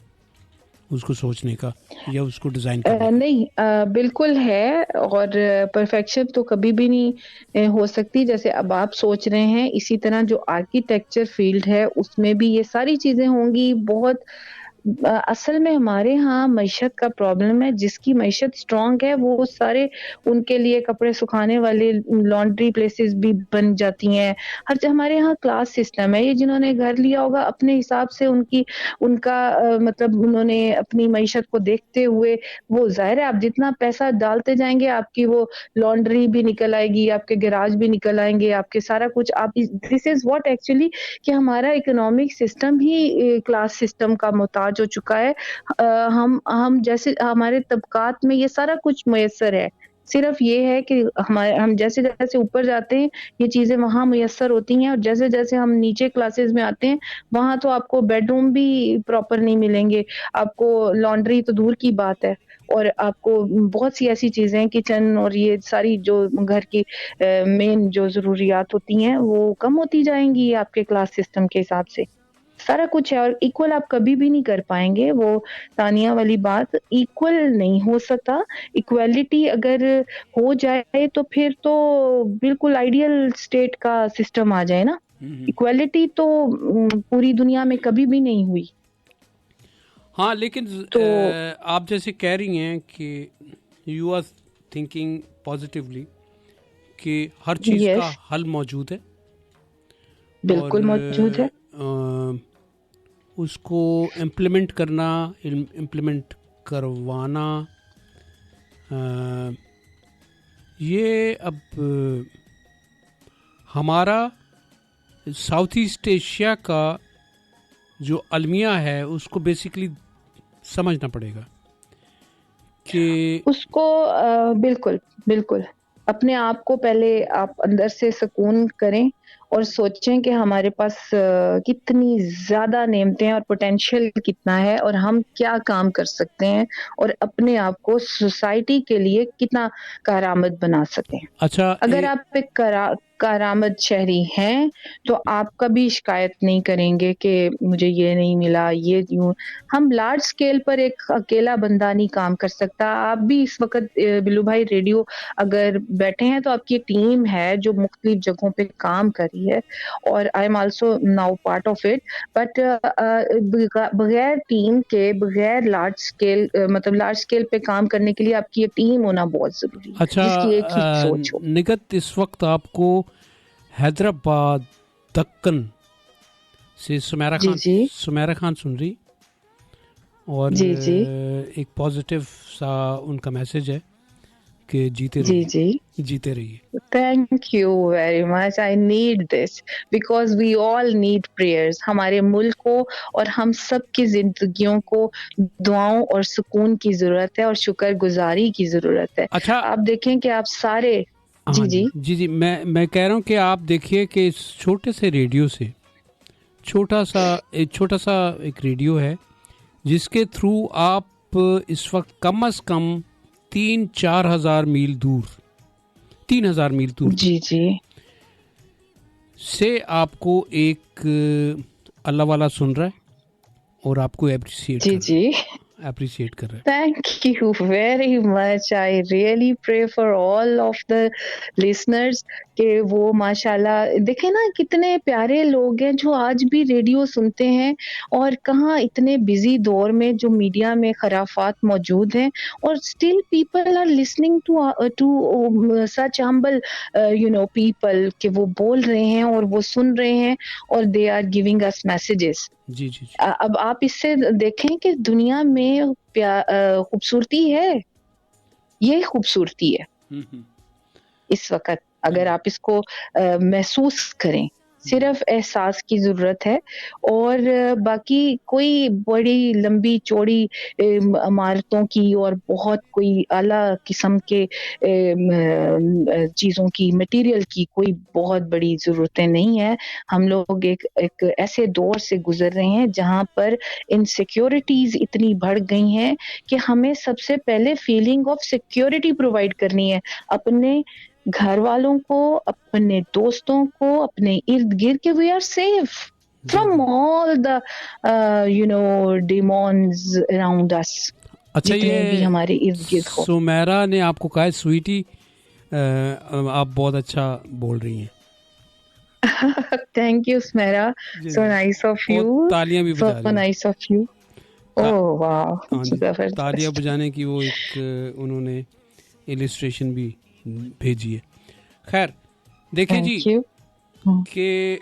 اس کو سوچنے کا یا اس کو ڈیزائن کرنے کا؟ نہیں بالکل ہے، اور پرفیکشن تو کبھی بھی نہیں ہو سکتی. جیسے اب آپ سوچ رہے ہیں اسی طرح جو آرکیٹیکچر فیلڈ ہے اس میں بھی یہ ساری چیزیں ہوں گی. بہت اصل میں ہمارے ہاں معیشت کا پرابلم ہے. جس کی معیشت اسٹرانگ ہے وہ سارے ان کے لیے کپڑے سکھانے والے لانڈری پلیسز بھی بن جاتی ہیں. ہمارے یہاں کلاس سسٹم ہے. یہ جنہوں نے گھر لیا ہوگا اپنے حساب سے ان کا مطلب انہوں نے اپنی معیشت کو دیکھتے ہوئے وہ ظاہر ہے آپ جتنا پیسہ ڈالتے جائیں گے آپ کی وہ لانڈری بھی نکل آئے گی, آپ کے گراج بھی نکل آئیں گے, آپ کے سارا کچھ. آپ دس از واٹ ایکچولی کہ ہمارا اکنامک سسٹم ہی کلاس سسٹم کا محتاج ہو چکا ہے. ہم جیسے ہمارے طبقات میں یہ سارا کچھ میسر ہے, صرف یہ ہے کہ ہم جیسے جیسے اوپر جاتے ہیں یہ چیزیں وہاں میسر ہوتی ہیں, اور جیسے جیسے ہم نیچے کلاسز میں آتے ہیں وہاں تو آپ کو بیڈ روم بھی پراپر نہیں ملیں گے, آپ کو لانڈری تو دور کی بات ہے, اور آپ کو بہت سی ایسی چیزیں کچن اور یہ ساری جو گھر کی مین جو ضروریات ہوتی ہیں وہ کم ہوتی جائیں گی آپ کے کلاس سسٹم کے حساب سے. سارا کچھ ہے, اور ایکول آپ کبھی بھی نہیں کر پائیں گے. وہ تانیہ والی بات, ایکول نہیں ہو سکتا. ایکویلٹی اگر ہو جائے تو پھر تو بالکل آئیڈیل اسٹیٹ کا سسٹم آ جائے نا. ایکویلٹی تو پوری دنیا میں کبھی بھی نہیں ہوئی. ہاں لیکن تو آپ جیسے کہہ رہی ہیں کہ یو آر تھنکنگ پازیٹیولی کہ ہر چیز یس کا حل موجود ہے, بالکل موجود ہے. اور اس کو امپلیمنٹ کرنا, امپلیمنٹ کروانا, یہ اب ہمارا ساؤتھ ایسٹ ایشیا کا جو المیہ ہے اس کو بیسیکلی سمجھنا پڑے گا کہ اس کو بالکل بالکل اپنے آپ کو پہلے آپ اندر سے سکون کریں اور سوچیں کہ ہمارے پاس کتنی زیادہ نعمتیں اور پوٹینشیل کتنا ہے, اور ہم کیا کام کر سکتے ہیں, اور اپنے آپ کو سوسائٹی کے لیے کتنا کارآمد بنا سکیں. اچھا اگر آپ ایک کارآمد شہری ہیں تو آپ کبھی شکایت نہیں کریں گے کہ مجھے یہ نہیں ملا, یہ یوں. ہم لارج اسکیل پر ایک اکیلا بندہ نہیں کام کر سکتا. آپ بھی اس وقت بلو بھائی ریڈیو اگر بیٹھے ہیں تو آپ کی ٹیم ہے جو مختلف جگہوں پہ کام کر رہی ہے, اور I am also now part of it. But بغیر ٹیم کے, بغیر لارج اسکیل مطلب لارج اسکیل پہ کام کرنے کے لیے آپ کی یہ ٹیم ہونا بہت ضروری ہے, اچھا جس کی ایک ہی سوچ ہو. نگت, اس وقت آپ کو حیدرآباد دکن سے جی جی سمیرا خان سن رہی, اور جی جی ایک پازیٹیو سا ان کا میسج ہے کہ جیتے جی رہیے, جی جیتے رہیے. Thank you very much. I need this because we all need prayers. ہمارے ملک کو اور ہم سب کی زندگیوں کو دعاؤں اور سکون کی ضرورت ہے, اور شکر گزاری کی ضرورت ہے. اچھا آپ دیکھیں کہ آپ سارے ہاں جی میں کہہ رہا ہوں کہ آپ دیکھیے کہ اس چھوٹے سے ریڈیو سے چھوٹا سا ایک ریڈیو ہے جس کے تھرو آپ اس وقت کم از کم 3-4 ہزار میل دور 3,000 میل دور جی جی سے آپ کو ایک اللہ والا سن رہا ہے اور آپ کو اپریشیٹ کر رہا ہے. Thank you very much. I really pray for all of the listeners کہ وہ ماشاءاللہ دیکھیں نا کتنے پیارے لوگ ہیں جو آج بھی ریڈیو سنتے ہیں, اور کہاں اتنے بزی دور میں جو میڈیا میں خرافات موجود ہیں, اور still people are listening to such humble people کہ وہ بول رہے ہیں اور وہ سن رہے ہیں, اور they are giving us messages. جی جی جی. اب آپ اس سے دیکھیں کہ دنیا میں خوبصورتی ہے, یہ خوبصورتی ہے اس وقت. اگر آپ اس کو محسوس کریں, صرف احساس کی ضرورت ہے, اور باقی کوئی بڑی لمبی چوڑی عمارتوں کی اور بہت کوئی اعلیٰ قسم کے چیزوں کی مٹیریل کی کوئی بہت بڑی ضرورتیں نہیں ہیں. ہم لوگ ایک ایسے دور سے گزر رہے ہیں جہاں پر انسیکیورٹیز اتنی بڑھ گئی ہیں کہ ہمیں سب سے پہلے فیلنگ آف سیکیورٹی پرووائڈ کرنی ہے اپنے گھر والوں کو, اپنے دوستوں کو, اپنے ارد گرد, کہ we are safe. from all the demons around us. اچھا جتنے بھی یہ ہمارے ارد گرد ہو. سمیرا نے آپ کو کہا ہے سویٹی آپ بہت اچھا بول رہی ہیں. Thank you, Smera. So nice of you. اور تالیاں بھی بجا So رہی ہیں. nice of you. Oh wow. ہاں جی زبردست. تالیاں بجانے کی وہ ایک انہوں نے ایلسٹریشن بھی بھیجی ہے. خیر دیکھیں جی Thank you. کہ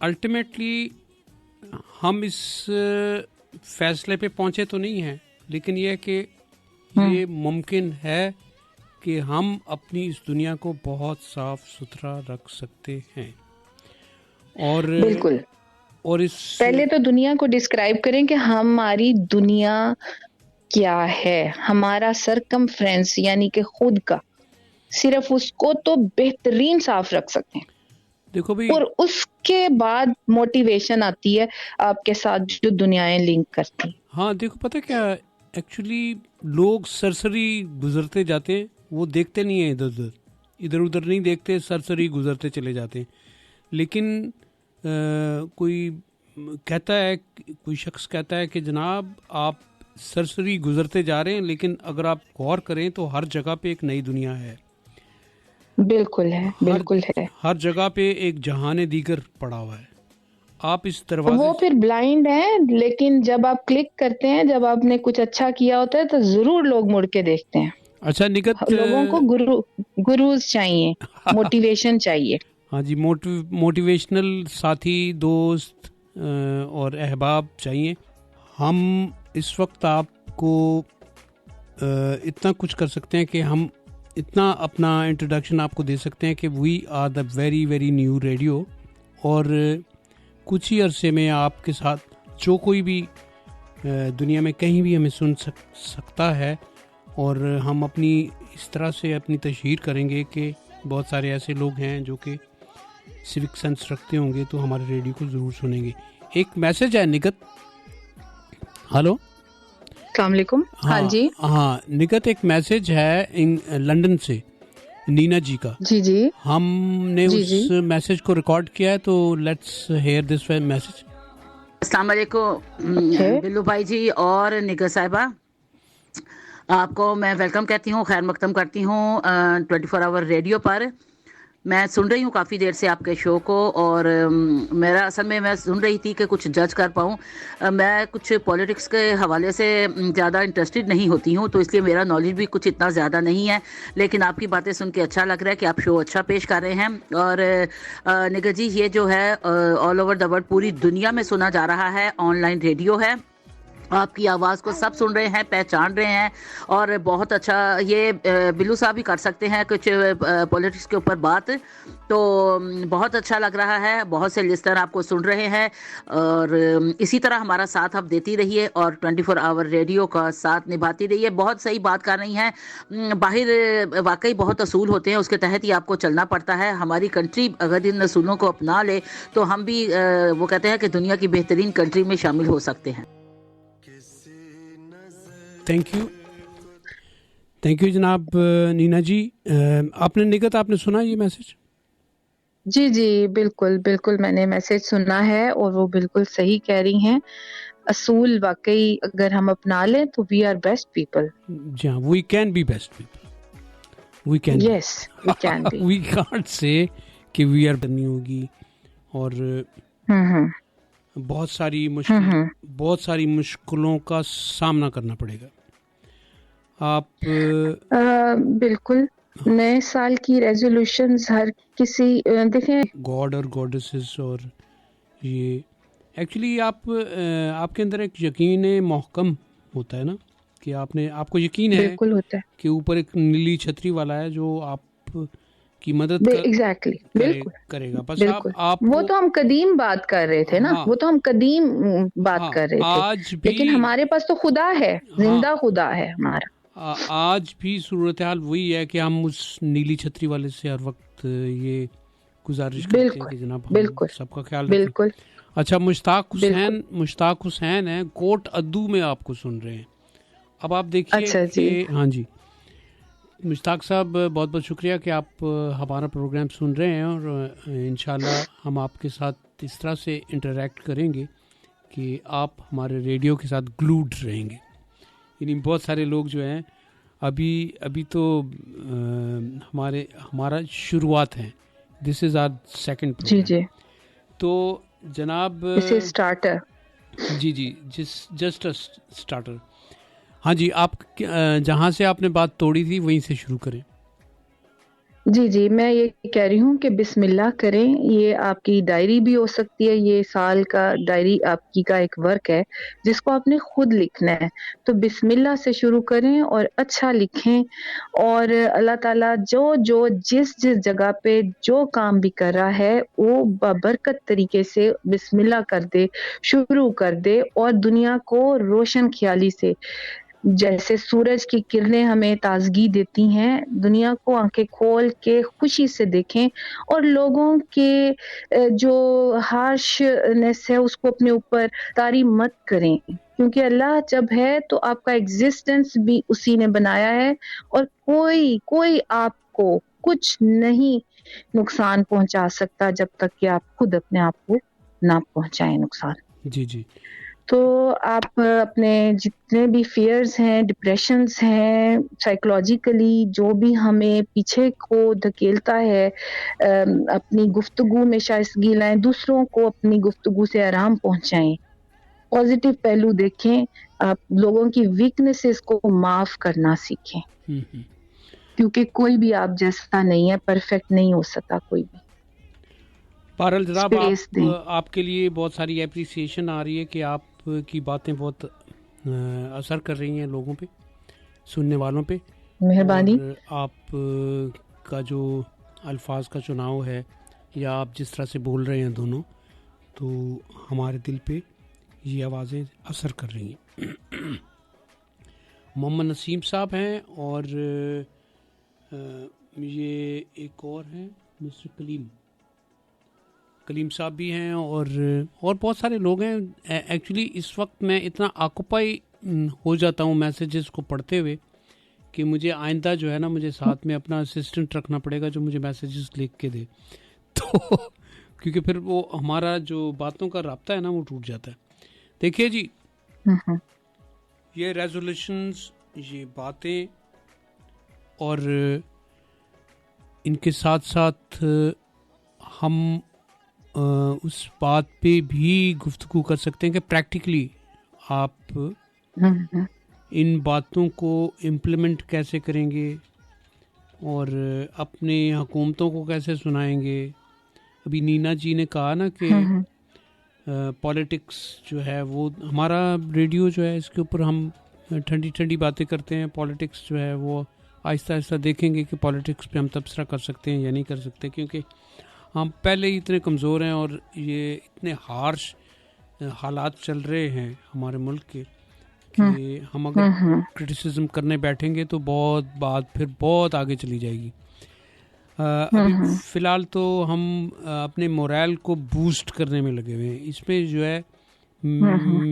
الٹیمیٹلی ہم اس فیصلے پہ پہنچے تو نہیں ہیں، لیکن یہ کہ یہ ممکن ہے کہ ہم اپنی اس دنیا کو بہت صاف ستھرا رکھ سکتے ہیں. اور بالکل. اور اس پہلے تو دنیا کو ڈسکرائب کریں کہ ہماری دنیا کیا ہے. ہمارا سرکمفرنس یعنی کہ خود کا، صرف اس کو تو بہترین صاف رکھ سکتے ہیں. دیکھو بھائی، اور اس کے بعد موٹیویشن آتی ہے آپ کے ساتھ جو دنیایں لنک کرتی ہیں. ہاں دیکھو پتہ کیا ایکچولی لوگ سرسری گزرتے جاتے ہیں، وہ دیکھتے نہیں ہیں ادھر ادھر نہیں دیکھتے، سرسری گزرتے چلے جاتے ہیں. لیکن کوئی کہتا ہے، کوئی شخص کہتا ہے کہ جناب آپ سرسری گزرتے جا رہے ہیں، لیکن اگر آپ غور کریں تو ہر جگہ پہ ایک نئی دنیا ہے. بالکل ہے، بالکل ہے. ہر جگہ پہ ایک جہان دیگر پڑا ہوا ہے. آپ اس دروازے وہ پھر بلائنڈ ہیں، لیکن جب آپ کلک کرتے ہیں، جب آپ نے کچھ اچھا کیا ہوتا ہے تو ضرور لوگ مڑ کے دیکھتے ہیں. اچھا نگت، لوگوں کو گروز چاہیے، موٹیویشن چاہیے. ہاں جی موٹیویشنل ساتھی، دوست اور احباب چاہیے. ہم اس وقت آپ کو اتنا کچھ کر سکتے ہیں کہ ہم اتنا اپنا انٹروڈکشن آپ کو دے سکتے ہیں کہ we are the very very new radio, اور کچھ ہی عرصے میں آپ کے ساتھ جو کوئی بھی دنیا میں کہیں بھی ہمیں سن سکتا ہے. اور ہم اپنی اس طرح سے اپنی تشہیر کریں گے کہ بہت سارے ایسے لوگ ہیں جو کہ سوک سینس رکھتے ہوں گے تو ہمارے ریڈیو کو ضرور سنیں گے. ایک میسج ہے نگت. ہلو السلام علیکم. ہاں جی. ہاں نگت، ایک میسج ہے لنڈن سے نینا جی کا. جی جی. ہم نے جی اس جی. میسج کو ریکارڈ کیا ہے تو لیٹس ہیئر دس میسج. السلام علیکم بلو بھائی جی اور نگہ صاحبہ، آپ کو میں ویلکم کہتی ہوں، خیر مقدم کرتی ہوں 24 آور ریڈیو پر. میں سن رہی ہوں کافی دیر سے آپ کے شو کو، اور میرا اصل میں سن رہی تھی کہ کچھ جج کر پاؤں. میں کچھ پولیٹکس کے حوالے سے زیادہ انٹرسٹڈ نہیں ہوتی ہوں، تو اس لیے میرا نالج بھی کچھ اتنا زیادہ نہیں ہے. لیکن آپ کی باتیں سن کے اچھا لگ رہا ہے کہ آپ شو اچھا پیش کر رہے ہیں. اور نگہ جی، یہ جو ہے آل اوور دا ورلڈ، پوری دنیا میں سنا جا رہا ہے، آن لائن ریڈیو ہے. آپ کی آواز کو سب سن رہے ہیں، پہچان رہے ہیں، اور بہت اچھا. یہ بلو صاحب بھی کر سکتے ہیں کچھ پولیٹکس کے اوپر بات، تو بہت اچھا لگ رہا ہے. بہت سے لسنر آپ کو سن رہے ہیں، اور اسی طرح ہمارا ساتھ آپ دیتی رہیے اور 24 آور ریڈیو کا ساتھ نبھاتی رہیے. بہت صحیح بات کر رہی ہیں. باہر واقعی بہت اصول ہوتے ہیں، اس کے تحت ہی آپ کو چلنا پڑتا ہے. ہماری کنٹری اگر ان اصولوں کو اپنا لے تو ہم بھی وہ کہتے ہیں کہ دنیا کی بہترین کنٹری میں شامل ہو سکتے ہیں. تھینک یو جناب نینا جی. آپ نے نگت، آپ نے سنا یہ میسج؟ جی جی بالکل بالکل، میں نے میسج سنا ہے اور وہ بالکل صحیح کہہ رہی ہیں. اصول واقعی اگر ہم اپنا لیں تو وی آر بیسٹ پیپل. جی ہاں، we can be best people, we can. Yes we can be. We can't say کہ وی آر بننی ہوگی، اور بہت ساری مشکلوں کا سامنا کرنا پڑے گا. آپ بالکل. نئے سال کی ریزولوشنز ہر کسی دیکھیں، گاڈ اور گاڈسز، اور یہ ایکچولی آپ کے اندر ایک یقین محکم ہوتا ہے نا، کہ آپ کو یقین ہے بالکل ہوتا ہے کہ اوپر ایک نیلی چھتری والا ہے جو آپ کی مدد ایگزیکٹلی بالکل کرے گا. بس بالکل. آپ وہ کو، تو ہم قدیم بات کر رہے تھے نا، ہاں وہ تو ہم قدیم بات کر رہے تھے، آج بھی، لیکن ہمارے پاس تو خدا ہے، ہاں زندہ خدا ہے ہمارا. آج بھی صورتحال وہی ہے کہ ہم اس نیلی چھتری والے سے ہر وقت یہ گزارش کرتے ہیں کہ جناب ہم بالکل سب کا خیال رکھیں. بالکل. اچھا، مشتاق حسین ہیں کوٹ ادو میں آپ کو سن رہے ہیں. اب آپ دیکھیے اچھا جی. کہ ہاں جی، مشتاق صاحب بہت بہت شکریہ کہ آپ ہمارا پروگرام سن رہے ہیں، اور انشاءاللہ ہم آپ کے ساتھ اس طرح سے انٹریکٹ کریں گے کہ آپ ہمارے ریڈیو کے ساتھ گلوڈ رہیں گے. یعنی بہت سارے لوگ جو ہیں ابھی تو ہمارا شروعات ہیں. دس از آر سیکنڈ جی پروگرام. جی تو جناب اسے اسٹارٹر. جی جسٹ اسٹارٹر. ہاں جی، آپ جہاں سے آپ نے بات توڑی تھی وہیں سے شروع کریں. جی میں یہ کہہ رہی ہوں کہ بسم اللہ کریں. یہ آپ کی ڈائری بھی ہو سکتی ہے، یہ سال کا ڈائری آپ کی کا ایک ورک ہے جس کو آپ نے خود لکھنا ہے. تو بسم اللہ سے شروع کریں اور اچھا لکھیں، اور اللہ تعالیٰ جو جس جگہ پہ جو کام بھی کر رہا ہے وہ بابرکت طریقے سے بسم اللہ کر دے، شروع کر دے، اور دنیا کو روشن خیالی سے، جیسے سورج کی کرنیں ہمیں تازگی دیتی ہیں، دنیا کو آنکھیں کھول کے خوشی سے دیکھیں، اور لوگوں کے جو ہارشنس ہے اس کو اپنے اوپر طاری مت کریں، کیونکہ اللہ جب ہے تو آپ کا ایگزسٹنس بھی اسی نے بنایا ہے، اور کوئی آپ کو کچھ نہیں نقصان پہنچا سکتا جب تک کہ آپ خود اپنے آپ کو نہ پہنچائیں نقصان. جی تو آپ اپنے جتنے بھی فیئرز ہیں، ڈپریشنز ہیں، سائیکولوجیکلی جو بھی ہمیں پیچھے کو دھکیلتا ہے، اپنی گفتگو میں شائستگی لائیں، دوسروں کو اپنی گفتگو سے آرام پہنچائیں، پازیٹیو پہلو دیکھیں، آپ لوگوں کی ویکنیسز کو معاف کرنا سیکھیں، کیونکہ کوئی بھی آپ جیسا نہیں ہے، پرفیکٹ نہیں ہو سکتا کوئی بھی. بہرحال جناب، اسپیس دیں. آپ کے لیے بہت ساری اپریسیشن آ رہی ہے کہ آپ کی باتیں بہت اثر کر رہی ہیں لوگوں پہ، سننے والوں پہ. مہربانی. اور آپ کا جو الفاظ کا چناؤ ہے یا آپ جس طرح سے بول رہے ہیں دونوں، تو ہمارے دل پہ یہ آوازیں اثر کر رہی ہیں. محمد نسیم صاحب ہیں، اور یہ ایک اور ہیں مسٹر کلیم صاحب بھی ہیں، اور بہت سارے لوگ ہیں. ایکچولی اس وقت میں اتنا آکوپائی ہو جاتا ہوں میسیجز کو پڑھتے ہوئے کہ مجھے آئندہ جو ہے نا، مجھے ساتھ میں اپنا اسسٹنٹ رکھنا پڑے گا جو مجھے میسیجز لکھ کے دے، تو کیونکہ پھر وہ ہمارا جو باتوں کا رابطہ ہے نا وہ ٹوٹ جاتا ہے. دیکھیے جی، یہ ریزولوشنز، یہ باتیں، اور ان کے ساتھ ساتھ ہم اس بات پہ بھی گفتگو کر سکتے ہیں کہ پریکٹیکلی آپ ان باتوں کو امپلیمنٹ کیسے کریں گے اور اپنے حکومتوں کو کیسے سنائیں گے. ابھی نینا جی نے کہا نا کہ پالیٹکس جو ہے وہ ہمارا ریڈیو جو ہے اس کے اوپر ہم ٹھنڈی باتیں کرتے ہیں. پالیٹکس جو ہے وہ آہستہ آہستہ دیکھیں گے کہ پالیٹکس پہ ہم تبصرہ کر سکتے ہیں یا نہیں کر سکتے، کیونکہ ہم پہلے ہی اتنے کمزور ہیں اور یہ اتنے ہارش حالات چل رہے ہیں ہمارے ملک کے کہ ہم اگر کرٹیسزم کرنے بیٹھیں گے تو بات پھر بہت آگے چلی جائے گی. ابھی فی الحال تو ہم اپنے مورائل کو بوسٹ کرنے میں لگے ہوئے ہیں. اس میں جو ہے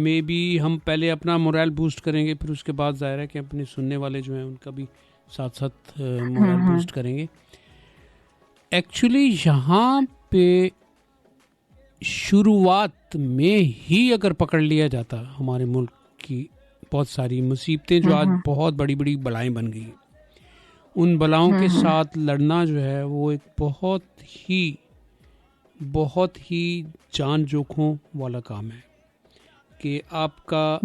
مے بی ہم پہلے اپنا مورائل بوسٹ کریں گے، پھر اس کے بعد ظاہر ہے کہ اپنے سننے والے جو ہیں ان کا بھی ساتھ ساتھ مورائل بوسٹ کریں گے. ایکچولی یہاں پہ شروعات میں ہی اگر پکڑ لیا جاتا ہمارے ملک کی بہت ساری مصیبتیں جو آج بہت بڑی بڑی بلائیں بن گئی، ان بلاؤں کے ساتھ لڑنا جو ہے وہ ایک بہت ہی جان جوکھوں والا کام ہے. کہ آپ کا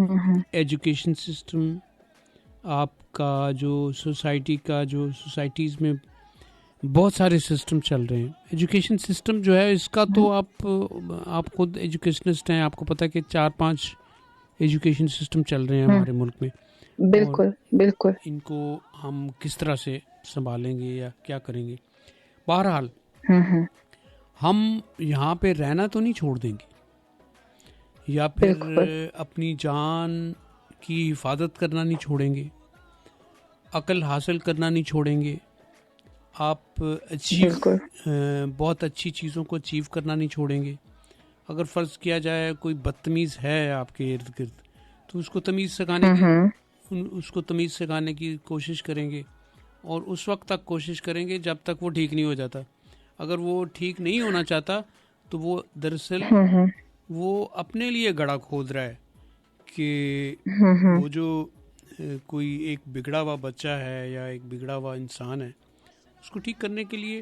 ایجوکیشن سسٹم، آپ کا جو سوسائٹیز میں بہت سارے سسٹم چل رہے ہیں. ایجوکیشن سسٹم جو ہے اس کا تو آپ خود ایجوکیشنسٹ ہیں، آپ کو پتہ ہے کہ 4-5 ایجوکیشن سسٹم چل رہے ہیں ہمارے ملک میں. بالکل ان کو ہم کس طرح سے سنبھالیں گے یا کیا کریں گے. بہرحال ہم یہاں پہ رہنا تو نہیں چھوڑ دیں گے، یا پھر اپنی جان کی حفاظت کرنا نہیں چھوڑیں گے، عقل حاصل کرنا نہیں چھوڑیں گے، آپ بہت اچھی چیزوں کو اچیو کرنا نہیں چھوڑیں گے. اگر فرض کیا جائے کوئی بدتمیز ہے آپ کے ارد گرد تو اس کو تمیز سکھانے کی کوشش کریں گے. اور اس وقت تک کوشش کریں گے جب تک وہ ٹھیک نہیں ہو جاتا. اگر وہ ٹھیک نہیں ہونا چاہتا تو وہ دراصل وہ اپنے لیے گڑھا کھود رہا ہے کہ وہ جو کوئی ایک بگڑا ہوا بچہ ہے یا ایک بگڑا ہوا انسان ہے اس کو ٹھیک کرنے کے لیے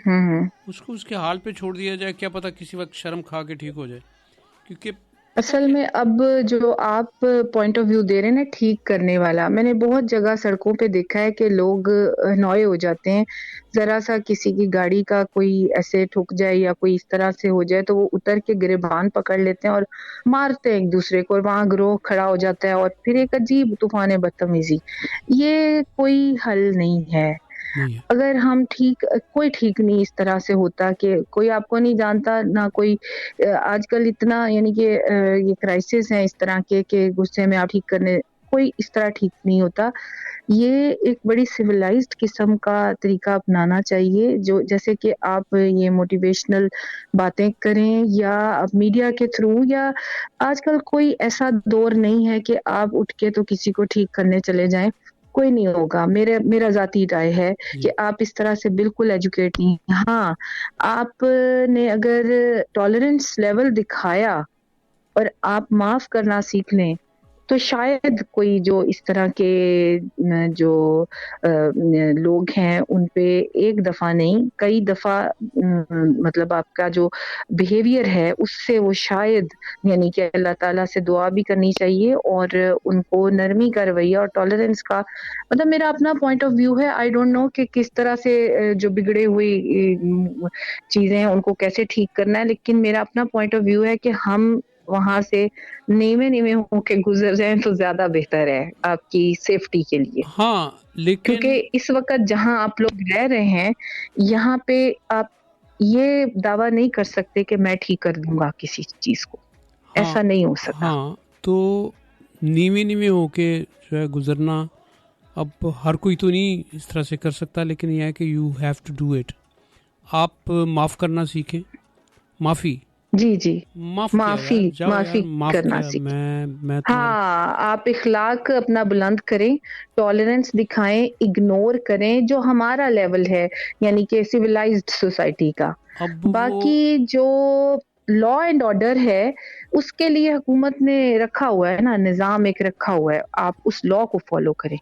اس کو اس کے حال پہ چھوڑ دیا جائے. کیا پتہ کسی وقت شرم کھا کے ٹھیک ہو جائے. کیونکہ اصل میں اب جو آپ پوائنٹ آف ویو دے رہے ہیں نا ٹھیک کرنے والا, میں نے بہت جگہ سڑکوں پہ دیکھا ہے کہ لوگ نوئے ہو جاتے ہیں, ذرا سا کسی کی گاڑی کا کوئی ایسے ٹھک جائے یا کوئی اس طرح سے ہو جائے تو وہ اتر کے گریبان پکڑ لیتے ہیں اور مارتے ہیں ایک دوسرے کو, اور وہاں گروہ کھڑا ہو جاتا ہے اور پھر ایک عجیب طوفان بدتمیزی. یہ کوئی حل نہیں ہے. نہیں ہے. اگر ہم کوئی ٹھیک نہیں اس طرح سے ہوتا کہ کوئی آپ کو نہیں جانتا نہ کوئی. آج کل اتنا یعنی کہ یہ کرائسس ہیں اس طرح کے کہ غصے میں آپ ٹھیک کرنے, کوئی اس طرح ٹھیک نہیں ہوتا. یہ ایک بڑی سویلائزڈ قسم کا طریقہ اپنانا چاہیے, جو جیسے کہ آپ یہ موٹیویشنل باتیں کریں یا میڈیا کے تھرو, یا آج کل کوئی ایسا دور نہیں ہے کہ آپ اٹھ کے تو کسی کو ٹھیک کرنے چلے جائیں, کوئی نہیں ہوگا. میرا ذاتی رائے ہے کہ آپ اس طرح سے بالکل ایجوکیٹ نہیں. ہاں, آپ نے اگر ٹالرنس لیول دکھایا اور آپ معاف کرنا سیکھ لیں تو شاید کوئی جو اس طرح کے جو لوگ ہیں ان پہ ایک دفعہ نہیں کئی دفعہ مطلب آپ کا جو بیہیویئر ہے اس سے وہ شاید, یعنی کہ اللہ تعالیٰ سے دعا بھی کرنی چاہیے اور ان کو نرمی کا رویہ اور ٹالرنس کا, مطلب میرا اپنا پوائنٹ آف ویو ہے. آئی ڈونٹ نو کہ کس طرح سے جو بگڑے ہوئی چیزیں ہیں ان کو کیسے ٹھیک کرنا ہے, لیکن میرا اپنا پوائنٹ آف ویو ہے کہ ہم وہاں سے نیمے ہو کے گزر جائیں تو زیادہ بہتر ہے آپ کی سیفٹی کے لیے. ہاں لیکن کیونکہ اس وقت جہاں آپ لوگ رہ رہے ہیں یہاں پہ آپ یہ دعویٰ نہیں کر سکتے کہ میں ٹھیک کر دوں گا کسی چیز کو, ایسا نہیں ہو سکتا. ہاں تو نیوے ہو کے جو ہے گزرنا اب ہر کوئی تو نہیں اس طرح سے کر سکتا, لیکن یہ ہے کہ you have to do it. آپ معاف کرنا سیکھیں. معافی جی معافی کرنا کیا سیکھیں. میں ہاں, آپ اخلاق اپنا بلند کریں, ٹالرنس دکھائیں, اگنور کریں جو ہمارا لیول ہے یعنی کہ سویلائزڈ سوسائٹی کا. اب باقی جو لا اینڈ آرڈر ہے اس کے لیے حکومت نے رکھا ہوا ہے نا, نظام ایک رکھا ہوا ہے, آپ اس لا کو فالو کریں.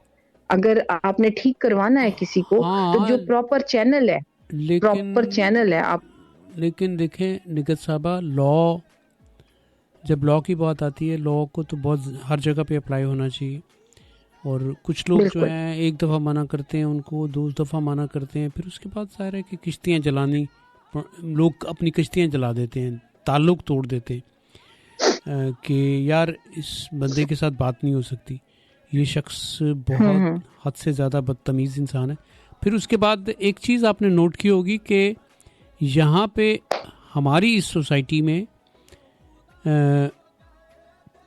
اگر آپ نے ٹھیک کروانا ہے کسی کو تو جو پراپر چینل ہے آپ. لیکن دیکھیں نگہت صاحبہ, جب لا کی بات آتی ہے, لا کو تو بہت ہر جگہ پہ اپلائی ہونا چاہیے. اور کچھ لوگ جو ہیں ایک دفعہ منع کرتے ہیں, ان کو 2 دفعہ منع کرتے ہیں, پھر اس کے بعد ظاہر ہے کہ کشتیاں جلانی, لوگ اپنی کشتیاں جلا دیتے ہیں, تعلق توڑ دیتے ہیں کہ یار اس بندے کے ساتھ بات نہیں ہو سکتی, یہ شخص بہت حد سے زیادہ بدتمیز انسان ہے. پھر اس کے بعد ایک چیز آپ نے نوٹ کی ہوگی کہ یہاں پہ ہماری اس سوسائٹی میں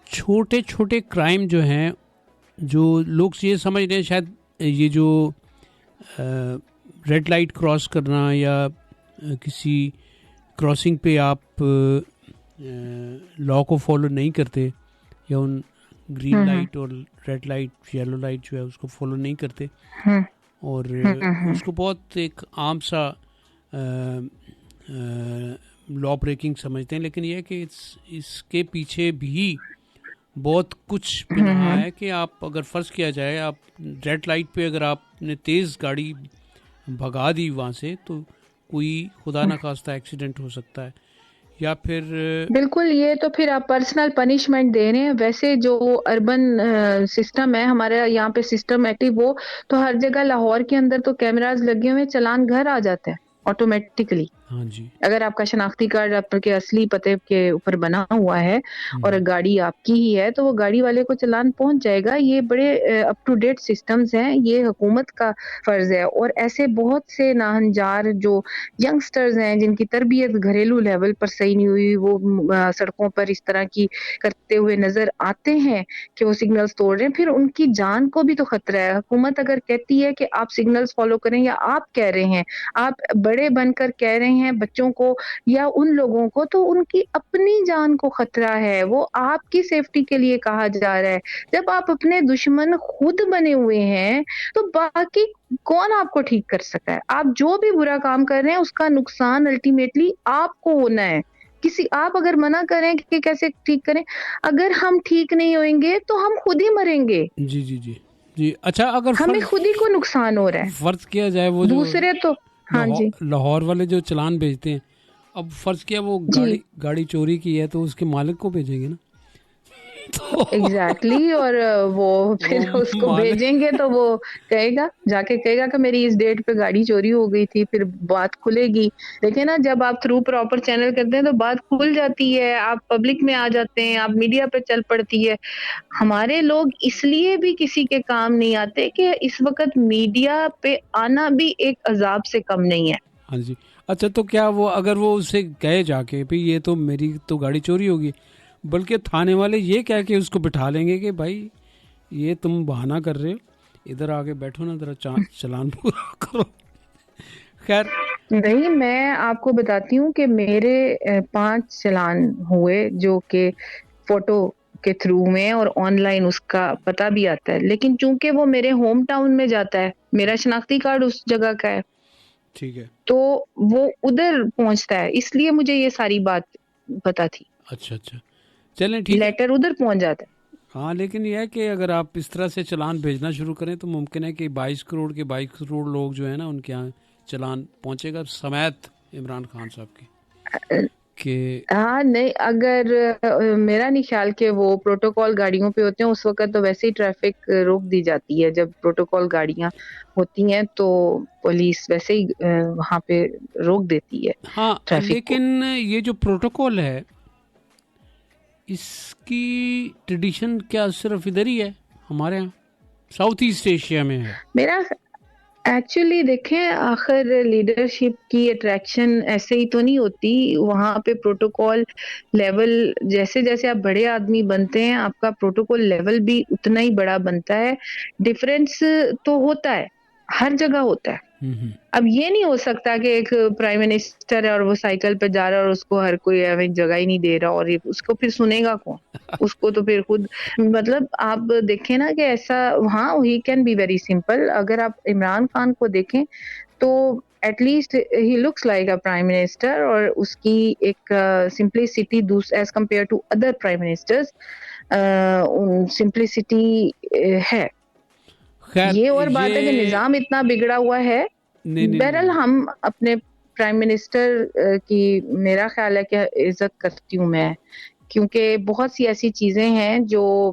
چھوٹے چھوٹے کرائم جو ہیں, جو لوگ یہ سمجھ رہے ہیں شاید یہ جو ریڈ لائٹ کراس کرنا یا کسی کراسنگ پہ آپ لا کو فالو نہیں کرتے, یا ان گرین لائٹ اور ریڈ لائٹ یلو لائٹ جو ہے اس کو فالو نہیں کرتے, اور اس کو بہت ایک عام سا لا بریکنگ سمجھتے ہیں. لیکن یہ ہے کہ اس کے پیچھے بھی بہت کچھ پنہا ہے کہ آپ اگر فرض کیا جائے آپ ریڈ لائٹ پہ اگر آپ نے تیز گاڑی بھگا دی وہاں سے تو کوئی خدا نخواستہ ایکسیڈنٹ ہو سکتا ہے, یا پھر بالکل. یہ تو پھر آپ پرسنل پنشمنٹ دے رہے ہیں. ویسے جو اربن سسٹم ہے ہمارے یہاں پہ سسٹم ایکٹیو ہو تو ہر جگہ لاہور کے اندر تو کیمراز لگے ہوئے, چلان گھر آ جاتا ہے آٹومیٹکلی. ہاں جی, اگر آپ کا شناختی کارڈ آپ کے اصلی پتے کے اوپر بنا ہوا ہے اور گاڑی آپ کی ہی ہے تو وہ گاڑی والے کو چلان پہنچ جائے گا. یہ بڑے اپ ٹو ڈیٹ سسٹمز ہیں, یہ حکومت کا فرض ہے. اور ایسے بہت سے ناہنجار جو ینگسٹرز ہیں جن کی تربیت گھریلو لیول پر صحیح نہیں ہوئی, وہ سڑکوں پر اس طرح کی کرتے ہوئے نظر آتے ہیں کہ وہ سگنلز توڑ رہے ہیں, پھر ان کی جان کو بھی تو خطرہ ہے. حکومت اگر کہتی ہے کہ آپ سگنلز فالو کریں, یا آپ کہہ رہے ہیں, آپ بڑے بن کر کہہ رہے ہیں بچوں کو یا ان لوگوں کو، تو ان کی اپنی جان کو خطرہ ہے، وہ آپ کی سیفٹی کے لیے کہا جا رہا ہے. جب آپ اپنے دشمن خود بنے ہوئے ہیں تو باقی کون آپ کو ٹھیک کر سکتا ہے؟ آپ جو بھی برا کام کر رہے ہیں اس کا نقصان الٹیمیٹلی آپ کو ہونا ہے. آپ اگر منع کریں کہ کیسے ٹھیک کریں، اگر ہم ٹھیک نہیں ہوئیں گے تو ہم خود ہی مریں گے. جی جی جی جی. اچھا اگر ہمیں خود ہی کو نقصان ہو رہا ہے، فرض کیا جائے وہ جو دوسرے تو ہاں جی لاہور والے جو چلان بھیجتے ہیں، اب فرض کیا وہ جی گاڑی چوری کی ہے تو اس کے مالک کو بھیجیں گے نا. تو ایگزیکٹلی. اور وہ پھر اس کو مالک بھیجیں گے تو وہ کہے گا، جا کے کہے گا کہ میری اس ڈیٹ پہ گاڑی چوری ہو گئی تھی، پھر بات کھلے گی. دیکھیں نا، جب آپ تھرو پراپر چینل کرتے ہیں تو بات کھل جاتی ہے، آپ پبلک میں آ جاتے ہیں، آپ میڈیا پہ چل پڑتی ہے. ہمارے لوگ اس لیے بھی کسی کے کام نہیں آتے کہ اس وقت میڈیا پہ آنا بھی ایک عذاب سے کم نہیں ہے. ہاں جی. اچھا تو کیا وہ اگر وہ اسے کہے جا کے بھئی یہ تو میری تو گاڑی چوری ہوگی، بلکہ تھانے والے یہ کہہ کے اس کو بٹھا لیں گے کہ بھائی یہ تم بہانہ کر رہے ہو، ادھر آگے بیٹھو نا، ذرا چلان پورا کرو. خیر نہیں، میں آپ کو بتاتی ہوں کہ میرے 5 چلان ہوئے جو کہ فوٹو کے تھرو میں اور آن لائن اس کا پتہ بھی آتا ہے، لیکن چونکہ وہ میرے ہوم ٹاؤن میں جاتا ہے، میرا شناختی کارڈ اس جگہ کا ہے، ٹھیک ہے. تو وہ ادھر پہنچتا ہے، اس لیے مجھے یہ ساری بات پتا تھی. اچھا اچھا چلیں ٹھیک ہے. لیٹر ادھر پہنچ جاتا ہے. ہاں لیکن یہ ہے کہ اگر آپ اس طرح سے چلان بھیجنا شروع کریں تو ممکن ہے کہ 22 کروڑ لوگ جو ہیں نا ان کے یہاں چلان پہنچے گا سمیت عمران خان صاحب کے کہ ہاں نہیں، اگر میرا نہیں خیال کہ وہ پروٹوکول گاڑیوں پہ ہوتے ہیں، اس وقت تو ویسے ہی ٹریفک روک دی جاتی ہے. جب پروٹوکول گاڑیاں ہوتی ہیں تو پولیس ویسے ہی وہاں پہ روک دیتی ہے ہاں. ٹریفک کو. لیکن یہ جو پروٹوکول ہے اس کی ٹریڈیشن کیا صرف ادھر ہی ہے؟ ہمارے ہاں ساؤتھ ایسٹ ایشیا میں ہے. میرا ایکچولی دیکھیں، آخر لیڈرشپ کی اٹریکشن ایسے ہی تو نہیں ہوتی. وہاں پہ پروٹوکول لیول، جیسے جیسے آپ بڑے آدمی بنتے ہیں آپ کا پروٹوکول لیول بھی اتنا ہی بڑا بنتا ہے. ڈفرینس تو ہوتا ہے، ہر جگہ ہوتا ہے. اب یہ نہیں ہو سکتا کہ ایک پرائم منسٹر ہے اور وہ سائیکل پہ جا رہا ہے اور اس کو ہر کوئی جگہ ہی نہیں دے رہا، اور اس کو پھر سنے گا کون؟ اس کو تو پھر خود، مطلب آپ دیکھیں نا کہ ایسا، ہاں ہی کین بی ویری سمپل. اگر آپ عمران خان کو دیکھیں تو at least he looks like a prime minister, اور اس کی ایک simplicity as compare to other prime ministers, simplicity ہے. خیر یہ اور بات ہے کہ نظام اتنا بگڑا ہوا ہے. بہرحال ہم اپنے پرائم منسٹر کی میرا خیال ہے کہ عزت کرتی ہوں میں، کیونکہ بہت سی ایسی چیزیں ہیں جو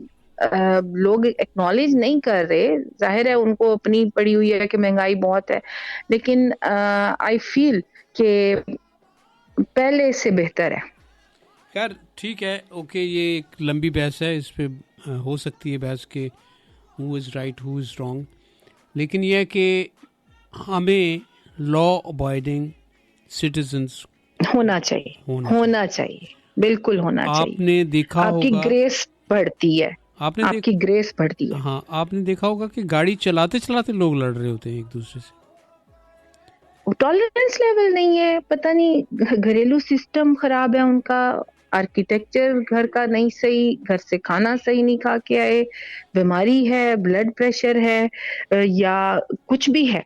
لوگ ایکنالج نہیں کر رہے. ظاہر ہے ان کو اپنی پڑی ہوئی ہے کہ مہنگائی بہت ہے، لیکن آئی فیل کہ پہلے سے بہتر ہے. خیر ٹھیک ہے، اوکے. یہ ایک لمبی بحث ہے، اس پہ ہو سکتی ہے بحث کہ ہو is right who is wrong, لیکن یہ ہے کہ ہمیں لا ابائڈنگ سٹیزنس ہونا چاہیے بالکل ہونا چاہیے. آپ نے دیکھا آپ کی ہوگا، گریس بڑھتی ہے، آپ کی گریس بڑھتی ہے. ہاں آپ نے دیکھا ہوگا کہ گاڑی چلاتے چلاتے لوگ لڑ رہے ہوتے ہیں ایک دوسرے سے. ٹالرنس لیول نہیں ہے، پتہ نہیں گھریلو سسٹم خراب ہے ان کا، آرکیٹیکچر گھر کا نہیں صحیح، گھر سے کھانا صحیح نہیں کھا کے آئے، بیماری ہے، بلڈ پریشر ہے، یا کچھ بھی ہے،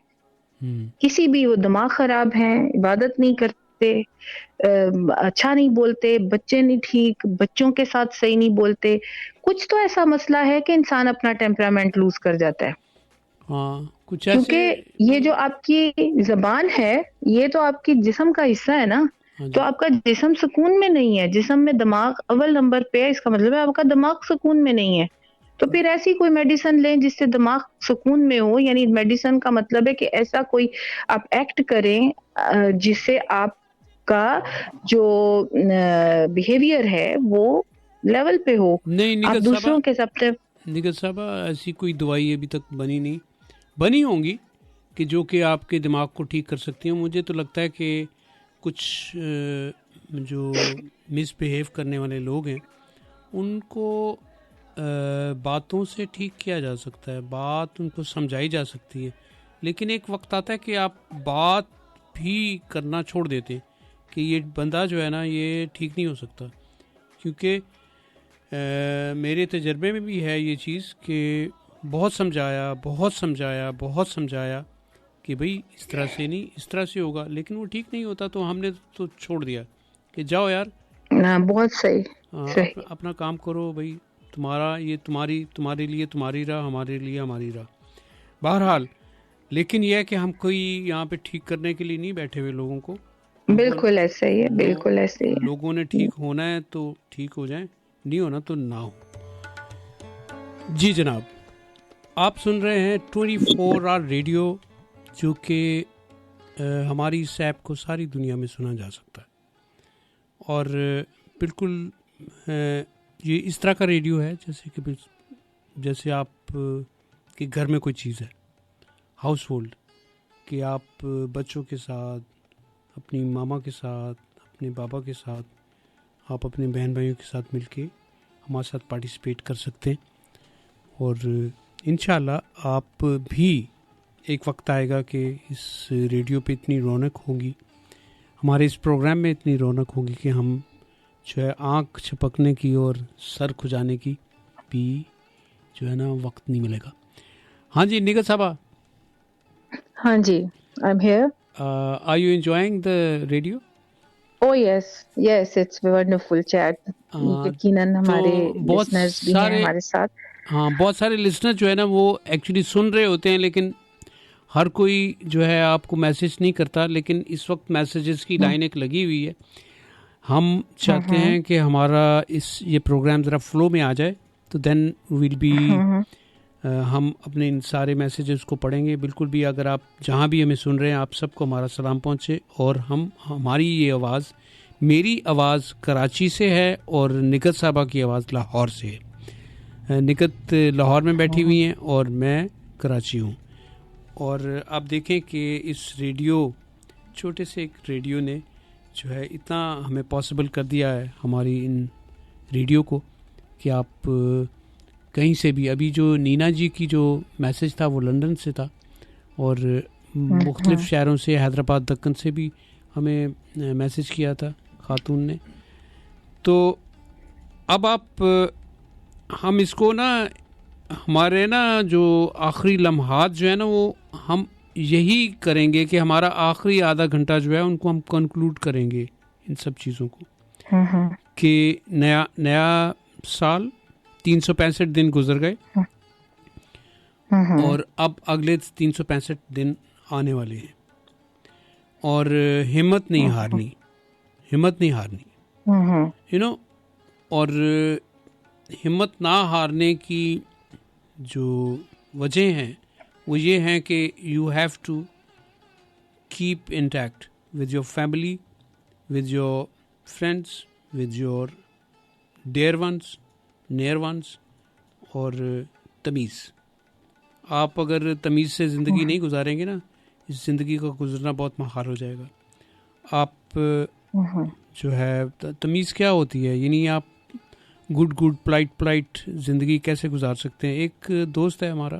کسی بھی، وہ دماغ خراب ہے، عبادت نہیں کرتے، اچھا نہیں بولتے، بچے نہیں ٹھیک، بچوں کے ساتھ صحیح نہیں بولتے. کچھ تو ایسا مسئلہ ہے کہ انسان اپنا ٹیمپرامنٹ لوز کر جاتا ہے. ہاں کچھ ایسے، کیونکہ یہ جو آپ کی زبان ہے یہ تو آپ کی جسم کا حصہ ہے نا. تو آپ کا جسم سکون میں نہیں ہے، جسم میں دماغ اول نمبر پہ ہے، اس کا مطلب ہے آپ کا دماغ سکون میں نہیں ہے. تو پھر ایسی کوئی میڈیسن لیں جس سے دماغ سکون میں ہو. یعنی میڈیسن کا مطلب ہے کہ ایسا کوئی آپ ایکٹ کریں جس سے آپ کا جو بیہیویئر ہے وہ لیول پہ ہو. نہیں آپ دوسروں کے سب سے نگہت صاحبہ ایسی کوئی دوائی ابھی تک بنی نہیں، بنی ہوں گی کہ جو کہ آپ کے دماغ کو ٹھیک کر سکتی ہیں. مجھے تو لگتا ہے کہ کچھ جو مس بیہیو کرنے والے لوگ ہیں ان کو باتوں سے ٹھیک کیا جا سکتا ہے، بات ان کو سمجھائی جا سکتی ہے، لیکن ایک وقت آتا ہے کہ آپ بات بھی کرنا چھوڑ دیتے ہیں کہ یہ بندہ جو ہے نا یہ ٹھیک نہیں ہو سکتا. کیونکہ میرے تجربے میں بھی ہے یہ چیز کہ بہت سمجھایا کہ بھئی اس طرح سے نہیں, اس طرح سے ہوگا, لیکن وہ ٹھیک نہیں ہوتا. تو ہم نے تو چھوڑ دیا کہ جاؤ یار, بہت صحیح. اپنا کام کرو بھئی, تمہارا یہ تمہارے لیے تمہاری راہ, ہمارے لیے ہماری راہ. بہرحال لیکن یہ ہے کہ ہم کوئی یہاں پہ ٹھیک کرنے کے لیے نہیں بیٹھے ہوئے لوگوں کو. بالکل ایسا ہی ہے, بالکل ایسا ہی ہے. لوگوں نے ٹھیک ہونا ہے تو ٹھیک ہو جائیں, نہیں ہونا تو نہ ہو. جی جناب, آپ سن رہے ہیں 24 آور ریڈیو, جو کہ ہماری اس ایپ کو ساری دنیا میں سنا جا سکتا ہے. اور بالکل یہ اس طرح کا ریڈیو ہے جیسے آپ کے گھر میں کوئی چیز ہے, ہاؤس ہولڈ, کہ آپ بچوں کے ساتھ, اپنی ماما کے ساتھ, اپنے بابا کے ساتھ, آپ اپنے بہن بھائیوں کے ساتھ مل کے ہمارے ساتھ پارٹیسپیٹ کر سکتے ہیں. اور انشاءاللہ آپ بھی ایک وقت آئے گا کہ اس ریڈیو پہ اتنی رونق ہوگی, ہمارے اس پروگرام میں اتنی رونق ہوگی کہ ہم جو ہے آنکھ چھپکنے کی اور سر کھجانے کی بھی جو ہے نا وقت نہیں ملے گا. ہاں جی نگہت صاحبہ. ہاں جی, I am here. Are you enjoying the radio? Oh yes, it's a wonderful chat. یقیناً ہمارے لسنرز بھی ہیں ہمارے ساتھ. ہاں, بہت سارے لسنر جو ہے نا وہ ایکچولی سن رہے ہوتے ہیں, لیکن ہر کوئی جو ہے آپ کو میسج نہیں کرتا. لیکن اس وقت میسیجز کی لائن ایک لگی ہوئی ہے. ہم چاہتے ہیں کہ ہمارا یہ پروگرام ذرا فلو میں آ جائے, تو دین ویل بی ہم اپنے ان سارے میسیجز کو پڑھیں گے. بالکل بھی اگر آپ جہاں بھی ہمیں سن رہے ہیں, آپ سب کو ہمارا سلام پہنچے. اور ہماری یہ آواز, میری آواز کراچی سے ہے اور نگہت صاحبہ کی آواز لاہور سے ہے. نگہت لاہور میں بیٹھی ہوئی ہیں اور میں کراچی ہوں. اور آپ دیکھیں کہ اس ریڈیو, چھوٹے سے ایک ریڈیو نے جو ہے اتنا ہمیں پاسبل کر دیا ہے, ہماری ان ریڈیو کو, کہ آپ کہیں سے بھی, ابھی جو نینا جی کی جو میسج تھا وہ لندن سے تھا, اور مختلف شہروں سے, حیدرآباد دکن سے بھی ہمیں میسج کیا تھا خاتون نے. تو اب ہم اس کو نا, ہمارے نا جو آخری لمحات جو ہے نا, وہ ہم یہی کریں گے کہ ہمارا آخری آدھا گھنٹہ جو ہے ان کو ہم کنکلوڈ کریں گے ان سب چیزوں کو, کہ نیا سال 365 دن گزر گئے, اور اب اگلے 365 دن آنے والے ہیں. اور ہمت نہیں ہارنی, اور ہمت نہ ہارنے کی جو وجہ ہیں وہ یہ ہیں کہ you have to keep intact with your family, with your friends, with your dear ones, near ones, اور تمیز. آپ اگر تمیز سے زندگی نہیں گزاریں گے نا, اس زندگی کا گزرنا بہت محال ہو جائے گا. آپ جو ہے تمیز کیا ہوتی ہے, یعنی آپ گڈ پلائٹ زندگی کیسے گزار سکتے ہیں. ایک دوست ہے ہمارا,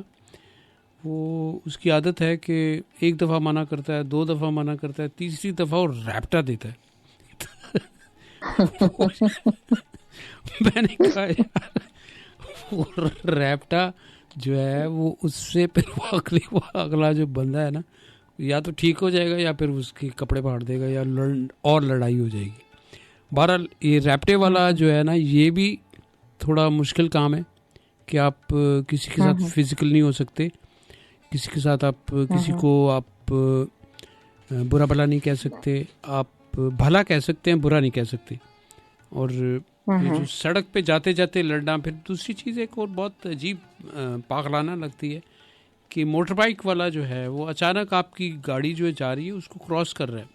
وہ اس کی عادت ہے کہ ایک دفعہ منع کرتا ہے, 2 دفعہ منع کرتا ہے, تیسری دفعہ وہ ریپٹا دیتا ہے. میں نے کہا یار وہ ریپٹا جو ہے وہ اس سے پھر اگلا جو بندہ ہے نا, یا تو ٹھیک ہو جائے گا یا پھر اس کے کپڑے پھاڑ دے گا, یا اور لڑائی ہو جائے گی. بہرحال یہ ریپٹے والا جو ہے نا, یہ بھی تھوڑا مشکل کام ہے کہ آپ کسی کے ساتھ فزیکل نہیں ہو سکتے, کسی کے ساتھ آپ کسی کو آپ برا بھلا نہیں کہہ سکتے, آپ بھلا کہہ سکتے ہیں, برا نہیں کہہ سکتے. اور یہ جو سڑک پہ جاتے جاتے لڑنا. پھر دوسری چیز ایک اور بہت عجیب پاگلانہ لگتی ہے کہ موٹر بائک والا جو ہے وہ اچانک آپ کی گاڑی جو جا رہی ہے اس کو کراس کر رہا ہے,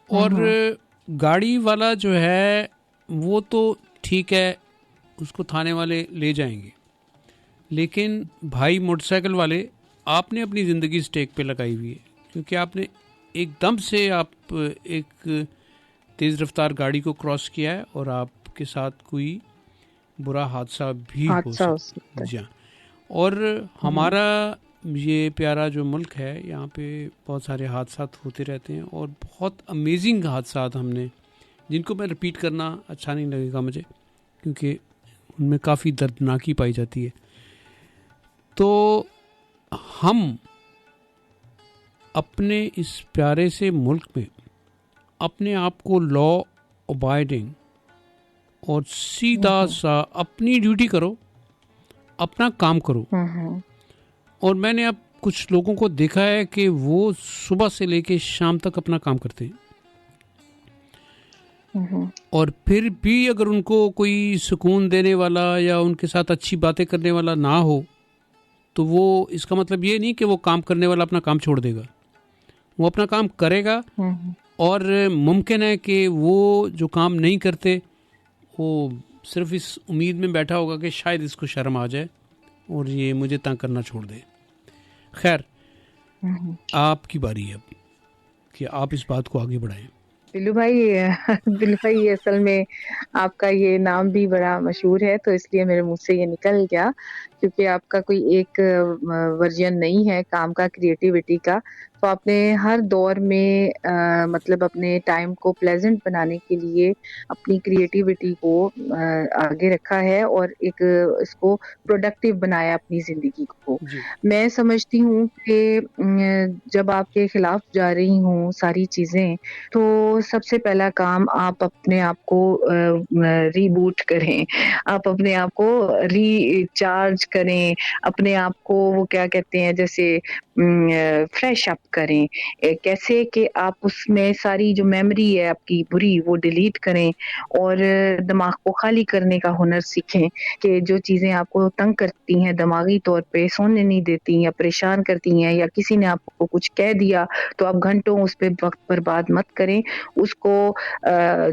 اور گاڑی والا جو ہے وہ تو ٹھیک ہے, اس کو تھانے والے لے جائیں گے, لیکن بھائی موٹر سائیکل والے, آپ نے اپنی زندگی اسٹیک پہ لگائی ہوئی ہے, کیونکہ آپ نے ایک دم سے آپ ایک تیز رفتار گاڑی کو کراس کیا ہے, اور آپ کے ساتھ کوئی برا حادثہ بھی ہو سکتا ہے. جی ہاں. اور ہمارا یہ پیارا جو ملک ہے یہاں پہ بہت سارے حادثات ہوتے رہتے ہیں اور بہت امیزنگ حادثات ہم نے جن کو میں رپیٹ کرنا اچھا نہیں لگے گا مجھے کیونکہ ان میں کافی دردناکی پائی جاتی ہے. تو ہم اپنے اس پیارے سے ملک میں اپنے آپ کو لا ابائڈنگ اور سیدھا سا اپنی ڈیوٹی کرو, اپنا کام کرو. اور میں نے اب کچھ لوگوں کو دیکھا ہے کہ وہ صبح سے لے کے شام تک اپنا کام کرتے ہیں اور پھر بھی اگر ان کو کوئی سکون دینے والا یا ان کے ساتھ اچھی باتیں کرنے والا نہ ہو تو وہ اس کا مطلب یہ نہیں کہ وہ کام کرنے والا اپنا کام چھوڑ دے گا. وہ اپنا کام کرے گا اور ممکن ہے کہ وہ جو کام نہیں کرتے وہ صرف اس امید میں بیٹھا ہوگا کہ شاید اس کو شرم آ جائے اور یہ مجھے تنگ کرنا چھوڑ دے. خیر آپ کی باری ہے اب کہ آپ اس بات کو آگے بڑھائیں. بلو بھائی اصل میں آپ کا یہ نام بھی بڑا مشہور ہے تو اس لیے میرے منہ سے یہ نکل گیا کیونکہ آپ کا کوئی ایک ورژن نہیں ہے کام کا, کریٹیوٹی کا. تو آپ نے ہر دور میں مطلب اپنے ٹائم کو پلیزنٹ بنانے کے لیے اپنی کریٹیوٹی کو آگے رکھا ہے اور ایک اس کو پروڈکٹیو بنایا اپنی زندگی کو. جی میں سمجھتی ہوں کہ جب آپ کے خلاف جا رہی ہوں ساری چیزیں تو سب سے پہلا کام آپ اپنے آپ کو ری بوٹ کریں, آپ اپنے آپ کو ری چارج کریں, اپنے آپ کو وہ کیا کہتے ہیں جیسے فریش اپ کریں. کیسے کہ آپ اس میں ساری جو میموری ہے آپ کی بری وہ ڈیلیٹ کریں اور دماغ کو خالی کرنے کا ہنر سیکھیں کہ جو چیزیں آپ کو تنگ کرتی ہیں دماغی طور پہ, سونے نہیں دیتی یا پریشان کرتی ہیں یا کسی نے آپ کو کچھ کہہ دیا تو آپ گھنٹوں اس پہ وقت برباد مت کریں, اس کو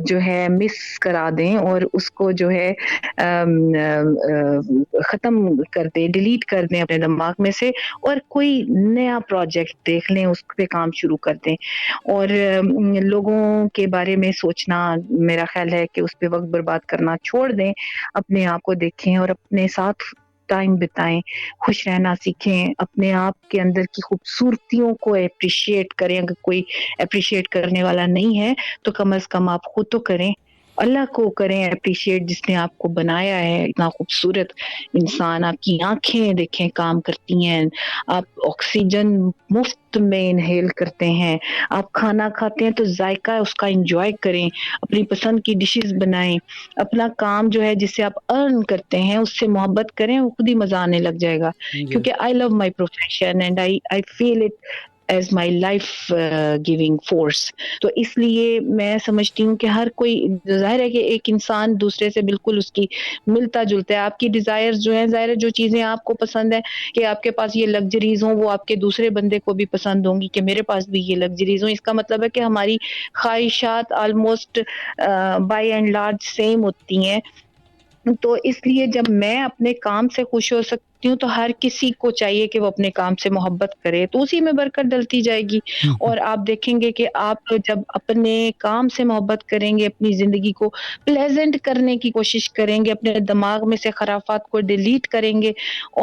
جو ہے مس کرا دیں اور اس کو جو ہے ختم کر دیں, ڈیلیٹ کر دیں اپنے دماغ میں سے اور کوئی نیا پروجیکٹ دیکھ لیں, اس پہ کام شروع کر دیں. اور لوگوں کے بارے میں سوچنا میرا خیال ہے کہ اس پہ وقت برباد کرنا چھوڑ دیں, اپنے آپ کو دیکھیں اور اپنے ساتھ ٹائم بتائیں, خوش رہنا سیکھیں, اپنے آپ کے اندر کی خوبصورتیوں کو اپریشیٹ کریں. اگر کوئی اپریشیٹ کرنے والا نہیں ہے تو کم از کم آپ خود تو کریں, اللہ کو کریں اپریشیٹ جس نے آپ کو بنایا ہے اتنا خوبصورت انسان. آپ کی آنکھیں دیکھیں کام کرتی ہیں, آپ آکسیجن مفت میں انہیل کرتے ہیں, آپ کھانا کھاتے ہیں تو ذائقہ اس کا انجوائے کریں, اپنی پسند کی ڈشز بنائیں, اپنا کام جو ہے جس سے آپ ارن کرتے ہیں اس سے محبت کریں, وہ خود ہی مزہ آنے لگ جائے گا. جی کیونکہ I love my profession and I feel it as my life giving force. تو اس لیے میں سمجھتی ہوں کہ ہر کوئی, ظاہر ہے کہ ایک انسان دوسرے سے بالکل اس کی ملتا جلتا ہے, آپ کی ڈیزائر جو ہیں, ظاہر ہے جو چیزیں آپ کو پسند ہے کہ آپ کے پاس یہ لگژریز ہوں وہ آپ کے دوسرے بندے کو بھی پسند ہوں گی کہ میرے پاس بھی یہ لگژریز ہوں. اس کا مطلب ہے کہ ہماری خواہشات almost by and large same ہوتی ہیں. تو اس لیے جب میں اپنے کام سے خوش ہو سکتی ہوں تو ہر کسی کو چاہیے کہ وہ اپنے کام سے محبت کرے, تو اسی میں برکت ڈلتی جائے گی. اور آپ دیکھیں گے کہ آپ جب اپنے کام سے محبت کریں گے, اپنی زندگی کو پلیزنٹ کرنے کی کوشش کریں گے, اپنے دماغ میں سے خرافات کو ڈیلیٹ کریں گے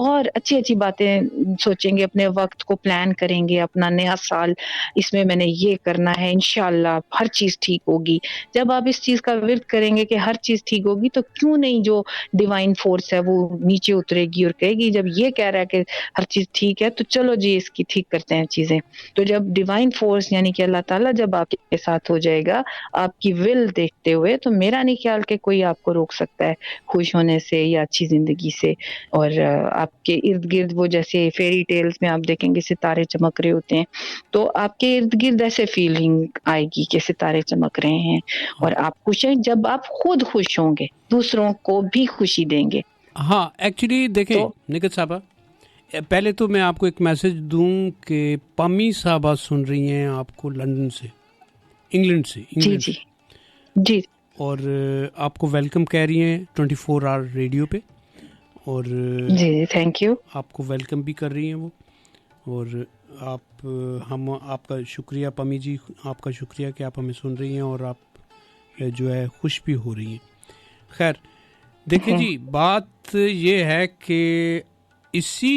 اور اچھی اچھی باتیں سوچیں گے, اپنے وقت کو پلان کریں گے, اپنا نیا سال اس میں نے یہ کرنا ہے, انشاءاللہ ہر چیز ٹھیک ہوگی. جب آپ اس چیز کا ورد کریں گے کہ ہر چیز ٹھیک ہوگی تو کیوں نہیں جو ڈیوائن فورس ہے وہ نیچے اترے گی اور کہے گی جب یہ کہہ رہا ہے کہ ہر چیز ٹھیک ہے تو چلو جی اس کی ٹھیک کرتے ہیں چیزیں. تو جب ڈیوائن فورس یعنی کہ اللہ تعالیٰ جب آپ کے ساتھ ہو جائے گا آپ کی ول دیکھتے ہوئے, تو میرا نہیں خیال کہ کوئی آپ کو روک سکتا ہے خوش ہونے سے یا اچھی زندگی سے. اور آپ کے ارد گرد وہ جیسے فیری ٹیلز میں آپ دیکھیں گے ستارے چمک رہے ہوتے ہیں, تو آپ کے ارد گرد ایسے فیلنگ آئے گی کہ ستارے چمک رہے ہیں اور آپ خوش ہیں. جب آپ خود خوش ہوں گے دوسروں کو بھی خوشی دیں گے. ہاں ایکچولی دیکھیں نکھت صاحبہ, پہلے تو میں آپ کو ایک میسج دوں کہ پامی صاحبہ سن رہی ہیں آپ کو لندن سے, انگلینڈ سے. جی جی جی, اور آپ کو ویلکم کہہ رہی ہیں 24 آور ریڈیو پہ, اور جی تھینک یو. آپ کو ویلکم بھی کر رہی ہیں وہ, اور ہم آپ کا شکریہ پمی جی, آپ کا شکریہ کہ آپ ہمیں سن رہی ہیں اور آپ جو ہے خوش بھی ہو رہی ہیں. خیر دیکھیں جی, بات یہ ہے کہ اسی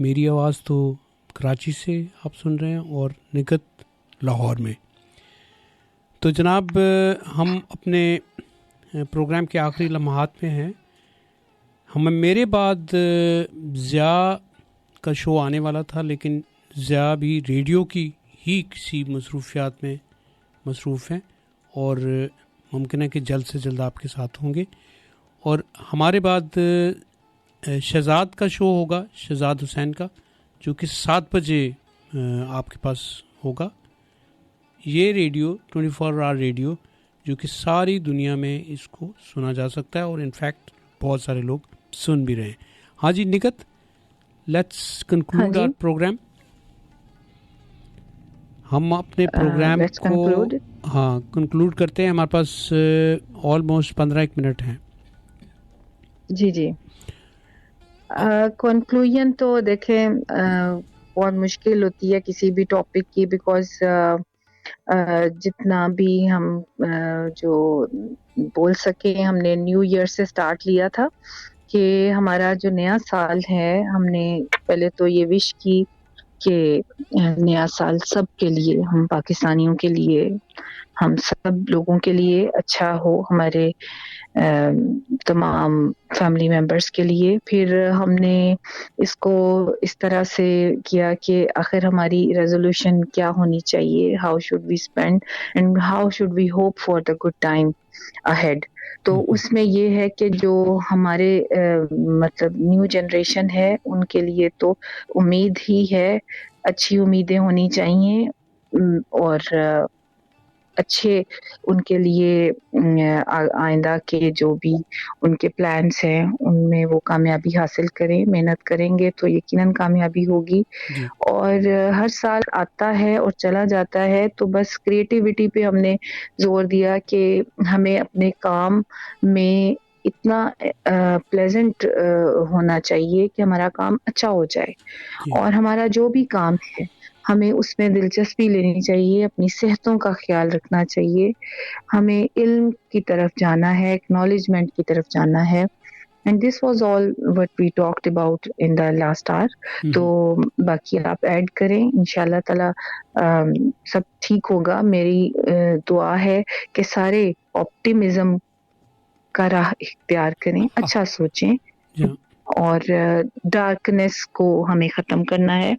میری آواز تو کراچی سے آپ سن رہے ہیں اور نگت لاہور میں. تو جناب ہم اپنے پروگرام کے آخری لمحات میں ہیں. میرے بعد ضیاء کا شو آنے والا تھا، لیکن ضیاء بھی ریڈیو کی ہی کسی مصروفیات میں مصروف ہیں اور ممکن ہے کہ جلد سے جلد آپ کے ساتھ ہوں گے. اور ہمارے بعد شہزاد کا شو ہوگا، شہزاد حسین کا، جو کہ 7 بجے آپ کے پاس ہوگا. یہ ریڈیو 24 آور ریڈیو جو کہ ساری دنیا میں اس کو سنا جا سکتا ہے، اور انفیکٹ بہت سارے لوگ سن بھی رہے ہیں. ہاں جی Nighat, let's conclude our programme. ہم اپنے پروگرام کو کنکلوڈ کرتے ہیں. ہمارے پاس آلموسٹ 15 منٹ ہیں. جی کنکلوژن تو دیکھیں بہت مشکل ہوتی ہے کسی بھی ٹاپک کی، بیکاز جتنا بھی ہم جو بول سکے، ہم نے نیو ایئر سے سٹارٹ لیا تھا کہ ہمارا جو نیا سال ہے، ہم نے پہلے تو یہ وش کی کہ نیا سال سب کے لیے، ہم پاکستانیوں کے لیے، ہم سب لوگوں کے لیے اچھا ہو، ہمارے تمام فیملی ممبرس کے لیے. پھر ہم نے اس کو اس طرح سے کیا کہ آخر ہماری ریزولوشن کیا ہونی چاہیے، how should we spend and how should we hope for the good time ahead. تو اس میں یہ ہے کہ جو ہمارے مطلب نیو جنریشن ہے ان کے لیے تو امید ہی ہے، اچھی امیدیں ہونی چاہیے اور اچھے ان کے لیے آئندہ کے جو بھی ان کے پلانس ہیں ان میں وہ کامیابی حاصل کریں. محنت کریں گے تو یقیناً کامیابی ہوگی. اور ہر سال آتا ہے اور چلا جاتا ہے، تو بس کریٹیوٹی پہ ہم نے زور دیا کہ ہمیں اپنے کام میں اتنا پلیزنٹ ہونا چاہیے کہ ہمارا کام اچھا ہو جائے، اور ہمارا جو بھی کام ہے ہمیں اس میں دلچسپی لینی چاہیے، اپنی صحتوں کا خیال رکھنا چاہیے، ہمیں علم کی طرف جانا ہے، اکنالجمنٹ کی طرف جانا ہے. And this was all what we talked about in the last hour. تو باقی آپ ایڈ کریں، انشاءاللہ تعالی سب ٹھیک ہوگا. میری دعا ہے کہ سارے آپٹیمزم کا راہ اختیار کریں، اچھا سوچیں اور ڈارکنیس کو ہمیں ختم کرنا ہے.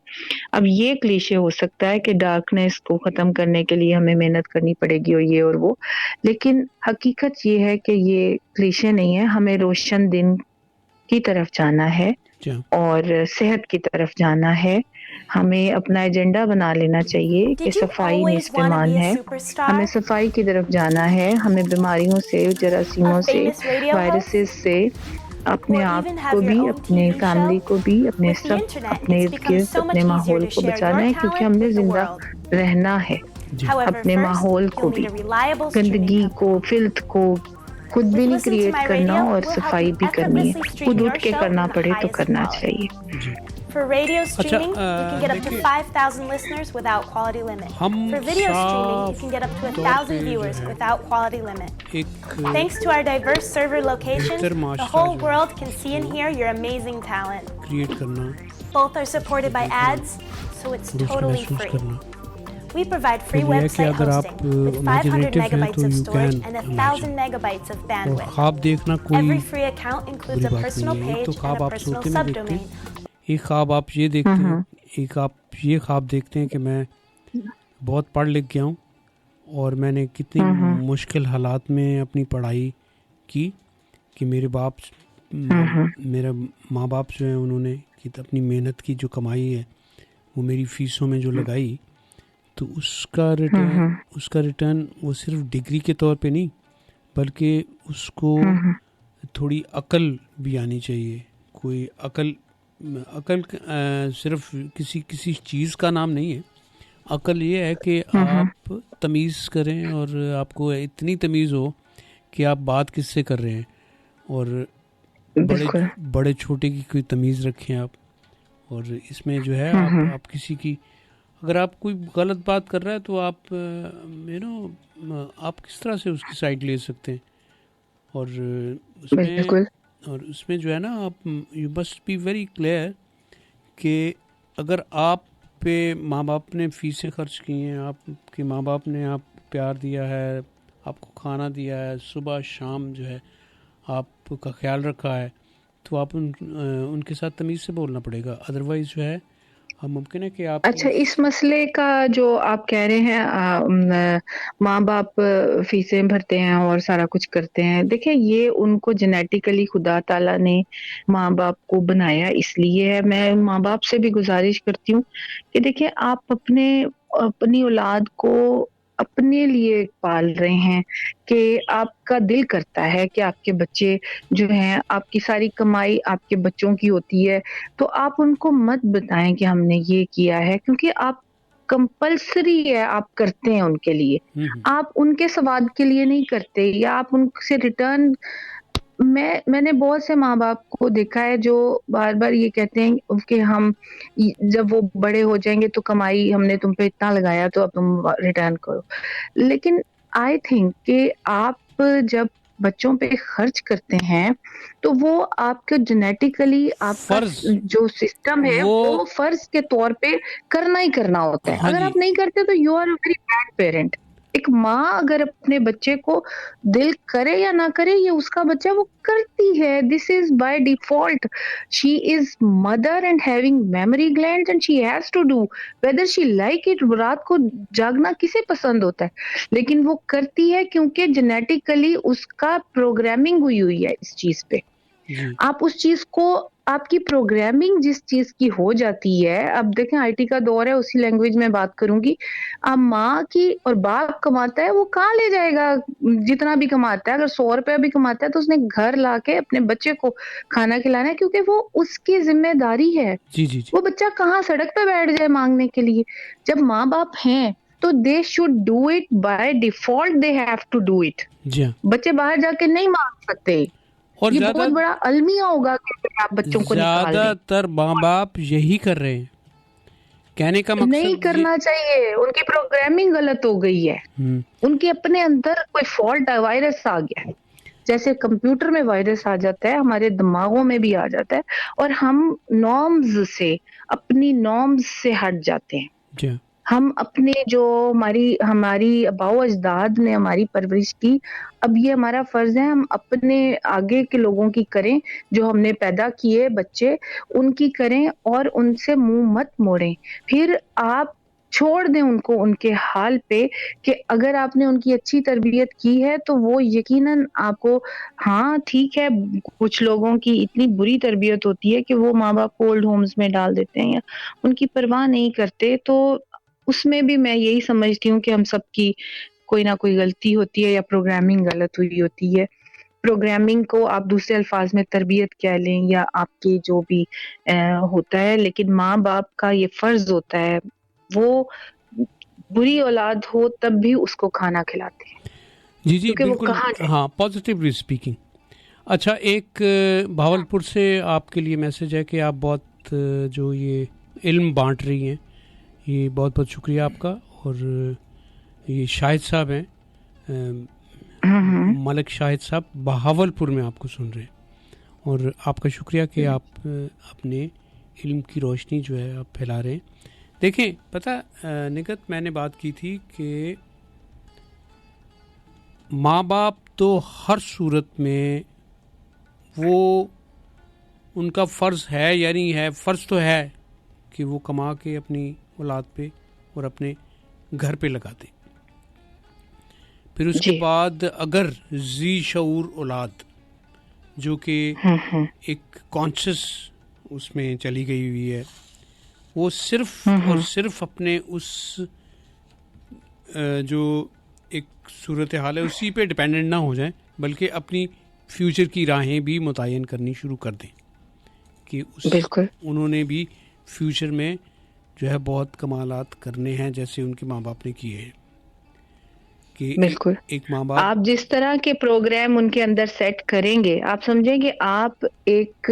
اب یہ کلیشے ہو سکتا ہے کہ ڈارکنیس کو ختم کرنے کے لیے ہمیں محنت کرنی پڑے گی اور یہ اور وہ، لیکن حقیقت یہ ہے کہ یہ کلیشے نہیں ہے. ہمیں روشن دن کی طرف جانا ہے اور صحت کی طرف جانا ہے. ہمیں اپنا ایجنڈا بنا لینا چاہیے کہ صفائی نصف ایمان ہے، ہمیں صفائی کی طرف جانا ہے. ہمیں بیماریوں سے، جراثیموں سے، وائرسز سے اپنے آپ کو بھی، اپنے فیملی کو بھی، اپنے ارد گرد اپنے ماحول کو بچانا ہے، کیونکہ ہم نے زندہ رہنا ہے. اپنے ماحول کو بھی، گندگی کو، فلتھ کو خود بھی نہیں کریٹ کرنا اور صفائی بھی کرنی ہے. خود اٹھ کے کرنا پڑے تو کرنا چاہیے. For radio streaming, you can get up to 5,000 listeners without quality limit. For video streaming, you can get up to 1,000 viewers without quality limit. Thanks to our diverse server locations, the whole world can see and hear your amazing talent. Both are supported by ads, so it's totally free. We provide free website hosting with 500 megabytes of storage and 1,000 megabytes of bandwidth. Every free account includes a personal page and a personal subdomain. ایک خواب آپ یہ دیکھتے ہیں، ایک آپ یہ خواب دیکھتے ہیں کہ میں بہت پڑھ لکھ گیا ہوں اور میں نے کتنی مشکل حالات میں اپنی پڑھائی کی کہ میرے ماں باپ جو ہیں انہوں نے اپنی محنت کی جو کمائی ہے وہ میری فیسوں میں جو لگائی، تو اس کا ریٹرن وہ صرف ڈگری کے طور پہ نہیں بلکہ اس کو تھوڑی عقل بھی آنی چاہیے. کوئی عقل صرف کسی چیز کا نام نہیں ہے. عقل یہ ہے کہ آپ تمیز کریں اور آپ کو اتنی تمیز ہو کہ آپ بات کس سے کر رہے ہیں، اور بڑے چھوٹے کی کوئی تمیز رکھیں آپ. اور اس میں جو ہے آپ کسی کی اگر آپ کوئی غلط بات کر رہا ہے تو آپ آپ کس طرح سے اس کی سائڈ لے سکتے ہیں. اور اس میں جو ہے نا آپ you must be very clear کہ اگر آپ پہ ماں باپ نے فیسیں خرچ کی ہیں, آپ کے ماں باپ نے آپ پیار دیا ہے, آپ کو کھانا دیا ہے, صبح شام جو ہے آپ کا خیال رکھا ہے, تو آپ ان کے ساتھ تمیز سے بولنا پڑے گا. ادروائز جو ہے ممکن ہے کہ آپ اچھا, اس مسئلے کا جو آپ کہہ رہے ہیں ماں باپ فیسیں بھرتے ہیں اور سارا کچھ کرتے ہیں, دیکھیں یہ ان کو جینیٹیکلی خدا تعالیٰ نے ماں باپ کو بنایا اس لیے ہے. میں ماں باپ سے بھی گزارش کرتی ہوں کہ دیکھیں آپ اپنی اولاد کو اپنے لیے پال رہے ہیں, کہ آپ کا دل کرتا ہے کہ آپ کے بچے جو ہیں, آپ کی ساری کمائی آپ کے بچوں کی ہوتی ہے, تو آپ ان کو مت بتائیں کہ ہم نے یہ کیا ہے, کیونکہ آپ کمپلسری ہے آپ کرتے ہیں ان کے لیے, آپ ان کے سواد کے لیے نہیں کرتے, یا آپ ان سے ریٹرن. میں نے بہت سے ماں باپ کو دیکھا ہے جو بار بار یہ کہتے ہیں کہ ہم جب وہ بڑے ہو جائیں گے تو کمائی ہم نے تم پہ اتنا لگایا تو اب تم ریٹرن کرو. لیکن آئی تھنک کہ آپ جب بچوں پہ خرچ کرتے ہیں تو وہ آپ کے جینیٹیکلی آپ کا جو سسٹم ہے وہ فرض کے طور پہ کرنا ہی کرنا ہوتا ہے. اگر آپ نہیں کرتے تو you are a very bad parent. ایک ماں اگر اپنے بچے کو دل کرے یا نہ کرے, یہ اس کا بچہ وہ کرتی ہے. This is by default. She is mother and having mammary gland and she has to do whether she like it. رات کو جاگنا کسے پسند ہوتا ہے, لیکن وہ کرتی ہے کیونکہ جینیٹیکلی اس کا پروگرامنگ ہوئی ہے اس چیز پہ. آپ اس چیز کو, آپ کی پروگرامنگ جس چیز کی ہو جاتی ہے, اب دیکھیں آئی ٹی کا دور ہے, اسی لینگویج میں بات کروں گی. اب ماں کی اور باپ کماتا ہے, وہ کہاں لے جائے گا جتنا بھی کماتا ہے. اگر 100 روپیہ بھی کماتا ہے تو اس نے گھر لا کے اپنے بچے کو کھانا کھلانا ہے, کیونکہ وہ اس کی ذمہ داری ہے. وہ بچہ کہاں سڑک پہ بیٹھ جائے مانگنے کے لیے. جب ماں باپ ہیں تو they should do it by default, they have to do it. بچے باہر جا کے نہیں مانگ سکتے. اور یہ بہت بڑا المیہ ہوگا کہ آپ بچوں کو نکال دیں. زیادہ تر ماں باپ یہی کر رہے ہیں. کہنے کا مقصد نہیں کرنا چاہیے, ان کی پروگرامنگ غلط ہو گئی ہے. ان کے اپنے اندر کوئی فالٹ ہے, وائرس آ گیا ہے. جیسے کمپیوٹر میں وائرس آ جاتا ہے, ہمارے دماغوں میں بھی آ جاتا ہے, اور ہم نارمز سے, اپنی نارمز سے ہٹ جاتے ہیں. ہم اپنے جو ہماری آباء و اجداد نے ہماری پرورش کی, اب یہ ہمارا فرض ہے ہم اپنے آگے کے لوگوں کی کریں, جو ہم نے پیدا کیے بچے ان کی کریں, اور ان سے منہ مت موڑیں. پھر آپ چھوڑ دیں ان کو ان کے حال پہ, کہ اگر آپ نے ان کی اچھی تربیت کی ہے تو وہ یقیناً آپ کو, ہاں ٹھیک ہے کچھ لوگوں کی اتنی بری تربیت ہوتی ہے کہ وہ ماں باپ کو اولڈ ہومز میں ڈال دیتے ہیں یا ان کی پرواہ نہیں کرتے, تو اس میں بھی میں یہی سمجھتی ہوں کہ ہم سب کی کوئی نہ کوئی غلطی ہوتی ہے یا پروگرامنگ غلط ہوئی ہوتی ہے. پروگرامنگ کو آپ دوسرے الفاظ میں تربیت کہہ لیں یا آپ کی جو بھی ہوتا ہے, لیکن ماں باپ کا یہ فرض ہوتا ہے, وہ بری اولاد ہو تب بھی اس کو کھانا کھلاتے ہیں. جی بالکل, ہاں پازیٹیولی اسپیکنگ. اچھا, ایک بھاولپور سے آپ کے لیے میسج ہے کہ آپ بہت جو یہ علم بانٹ رہی ہیں, یہ بہت بہت شکریہ آپ کا. اور یہ شاہد صاحب ہیں, ملک شاہد صاحب بہاولپور میں آپ کو سن رہے ہیں, اور آپ کا شکریہ کہ آپ اپنے علم کی روشنی جو ہے آپ پھیلا رہے ہیں. دیکھیں پتہ نگت, میں نے بات کی تھی کہ ماں باپ تو ہر صورت میں وہ ان کا فرض ہے, یعنی ہے فرض تو ہے کہ وہ کما کے اپنی اولاد پہ اور اپنے گھر پہ لگا دیں. پھر اس کے بعد اگر ذی شعور اولاد جو کہ ایک کانشس اس میں چلی گئی ہوئی ہے, وہ صرف اور صرف اپنے اس جو ایک صورتحال ہے اسی پہ ڈپینڈنٹ نہ ہو جائیں, بلکہ اپنی فیوچر کی راہیں بھی متعین کرنی شروع کر دیں, کہ انہوں نے بھی فیوچر میں جو ہے بہت کمالات کرنے ہیں جیسے ان کے ماں باپ نے کیے ہیں. بالکل, ایک ماں باپ آپ جس طرح کے پروگرام ان کے اندر سیٹ کریں گے, آپ سمجھیں گے آپ ایک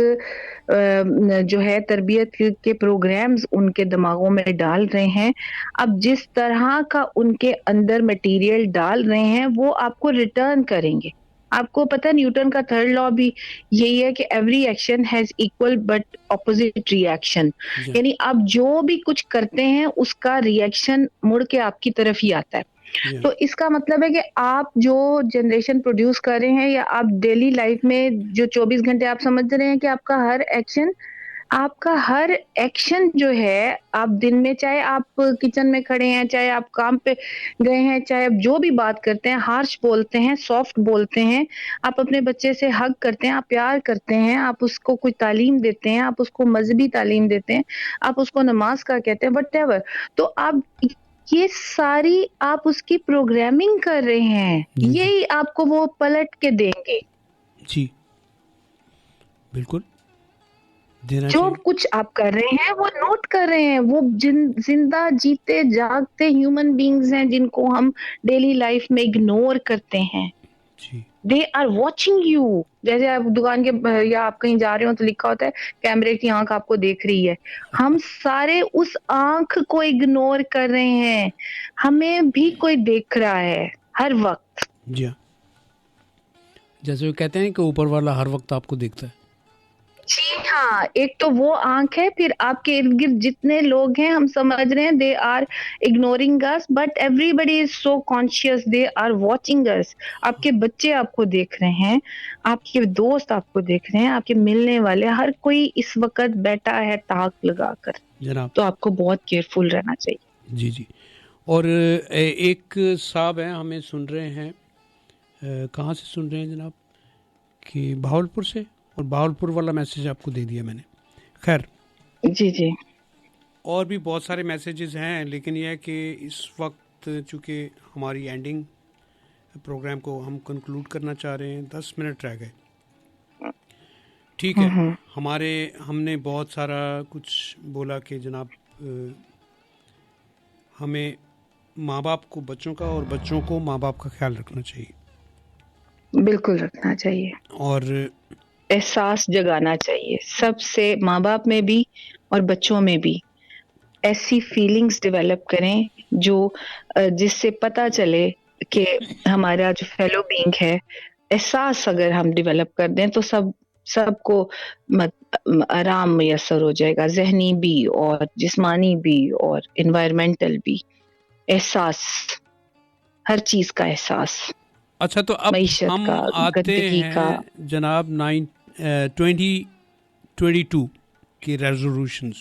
جو ہے تربیت کے پروگرامز ان کے دماغوں میں ڈال رہے ہیں. اب جس طرح کا ان کے اندر مٹیریل ڈال رہے ہیں وہ آپ کو ریٹرن کریں گے. آپ کو پتہ نیوٹن کا تھرڈ لا بھی یہی ہے کہ every action has equal but opposite reaction, یعنی آپ جو بھی کچھ کرتے ہیں اس کا ری ایکشن مڑ کے آپ کی طرف ہی آتا ہے. تو اس کا مطلب ہے کہ آپ جو جنریشن پروڈیوس کر رہے ہیں یا آپ ڈیلی لائف میں جو 24 گھنٹے آپ سمجھ رہے ہیں کہ آپ کا ہر ایکشن جو ہے، آپ دن میں چاہے آپ کچن میں کھڑے ہیں، چاہے آپ کام پہ گئے ہیں، چاہے آپ جو بھی بات کرتے ہیں، ہارش بولتے ہیں، سافٹ بولتے ہیں، آپ اپنے بچے سے ہگ کرتے ہیں، آپ پیار کرتے ہیں، آپ اس کو کوئی تعلیم دیتے ہیں، آپ اس کو مذہبی تعلیم دیتے ہیں، آپ اس کو نماز کا کہتے ہیں، وٹ ایور، تو آپ یہ ساری آپ اس کی پروگرامنگ کر رہے ہیں، یہی آپ کو وہ پلٹ کے دیں گے. جی بالکل، جو کچھ آپ کر رہے ہیں وہ نوٹ کر رہے ہیں، وہ زندہ جیتے جاگتے ہیومن بینگز ہیں جن کو ہم ڈیلی لائف میں اگنور کرتے ہیں. They are watching you. جیسے آپ دکان کے یا آپ کہیں جا رہے ہو تو لکھا ہوتا ہے کیمرے کی آنکھ آپ کو دیکھ رہی ہے. ہم سارے اس آنکھ کو اگنور کر رہے ہیں، ہمیں بھی کوئی دیکھ رہا ہے ہر وقت. جی ہاں، جیسے وہ کہتے ہیں کہ اوپر والا ہر وقت آپ کو دیکھتا ہے. جی ہاں، ایک تو وہ آنکھ ہے، پھر آپ کے ارد گرد جتنے لوگ ہیں ہم سمجھ رہے ہیں they are ignoring us, but everybody is so conscious, they are watching us. آپ کے بچے آپ کو دیکھ رہے ہیں، آپ کے دوست آپ کو دیکھ رہے ہیں، آپ کے ملنے والے، ہر کوئی اس وقت بیٹھا ہے تاک لگا کر جناب. تو آپ کو بہت کیئرفل رہنا چاہیے. جی جی. اور ایک صاحب ہیں ہمیں سن رہے ہیں، کہاں سے سن رہے ہیں جناب؟ کہ بہاولپور سے، اور بہاولپور والا میسیج آپ کو دے دیا میں نے. خیر جی جی، اور بھی بہت سارے میسیجز ہیں، لیکن یہ ہے کہ اس وقت چونکہ ہماری اینڈنگ پروگرام کو ہم کنکلوڈ کرنا چاہ رہے ہیں، 10 منٹ رہ گئے. ٹھیک ہے، ہم نے بہت سارا کچھ بولا کہ جناب ہمیں ماں باپ کو بچوں کا اور بچوں کو ماں باپ کا خیال رکھنا چاہیے. بالکل رکھنا چاہیے، اور احساس جگانا چاہیے سب سے، ماں باپ میں بھی اور بچوں میں بھی. ایسی فیلنگز ڈیولپ کریں جو جس سے پتہ چلے کہ ہمارا جو فیلو بینگ ہے، احساس اگر ہم ڈیولپ کر دیں تو سب کو آرام میسر ہو جائے گا، ذہنی بھی اور جسمانی بھی اور انوائرمنٹل بھی. احساس، ہر چیز کا احساس. اچھا، تو اب معیشت ہم کا، آتے گندگی کا. ہیں جناب 2022 کی ریزولوشنز.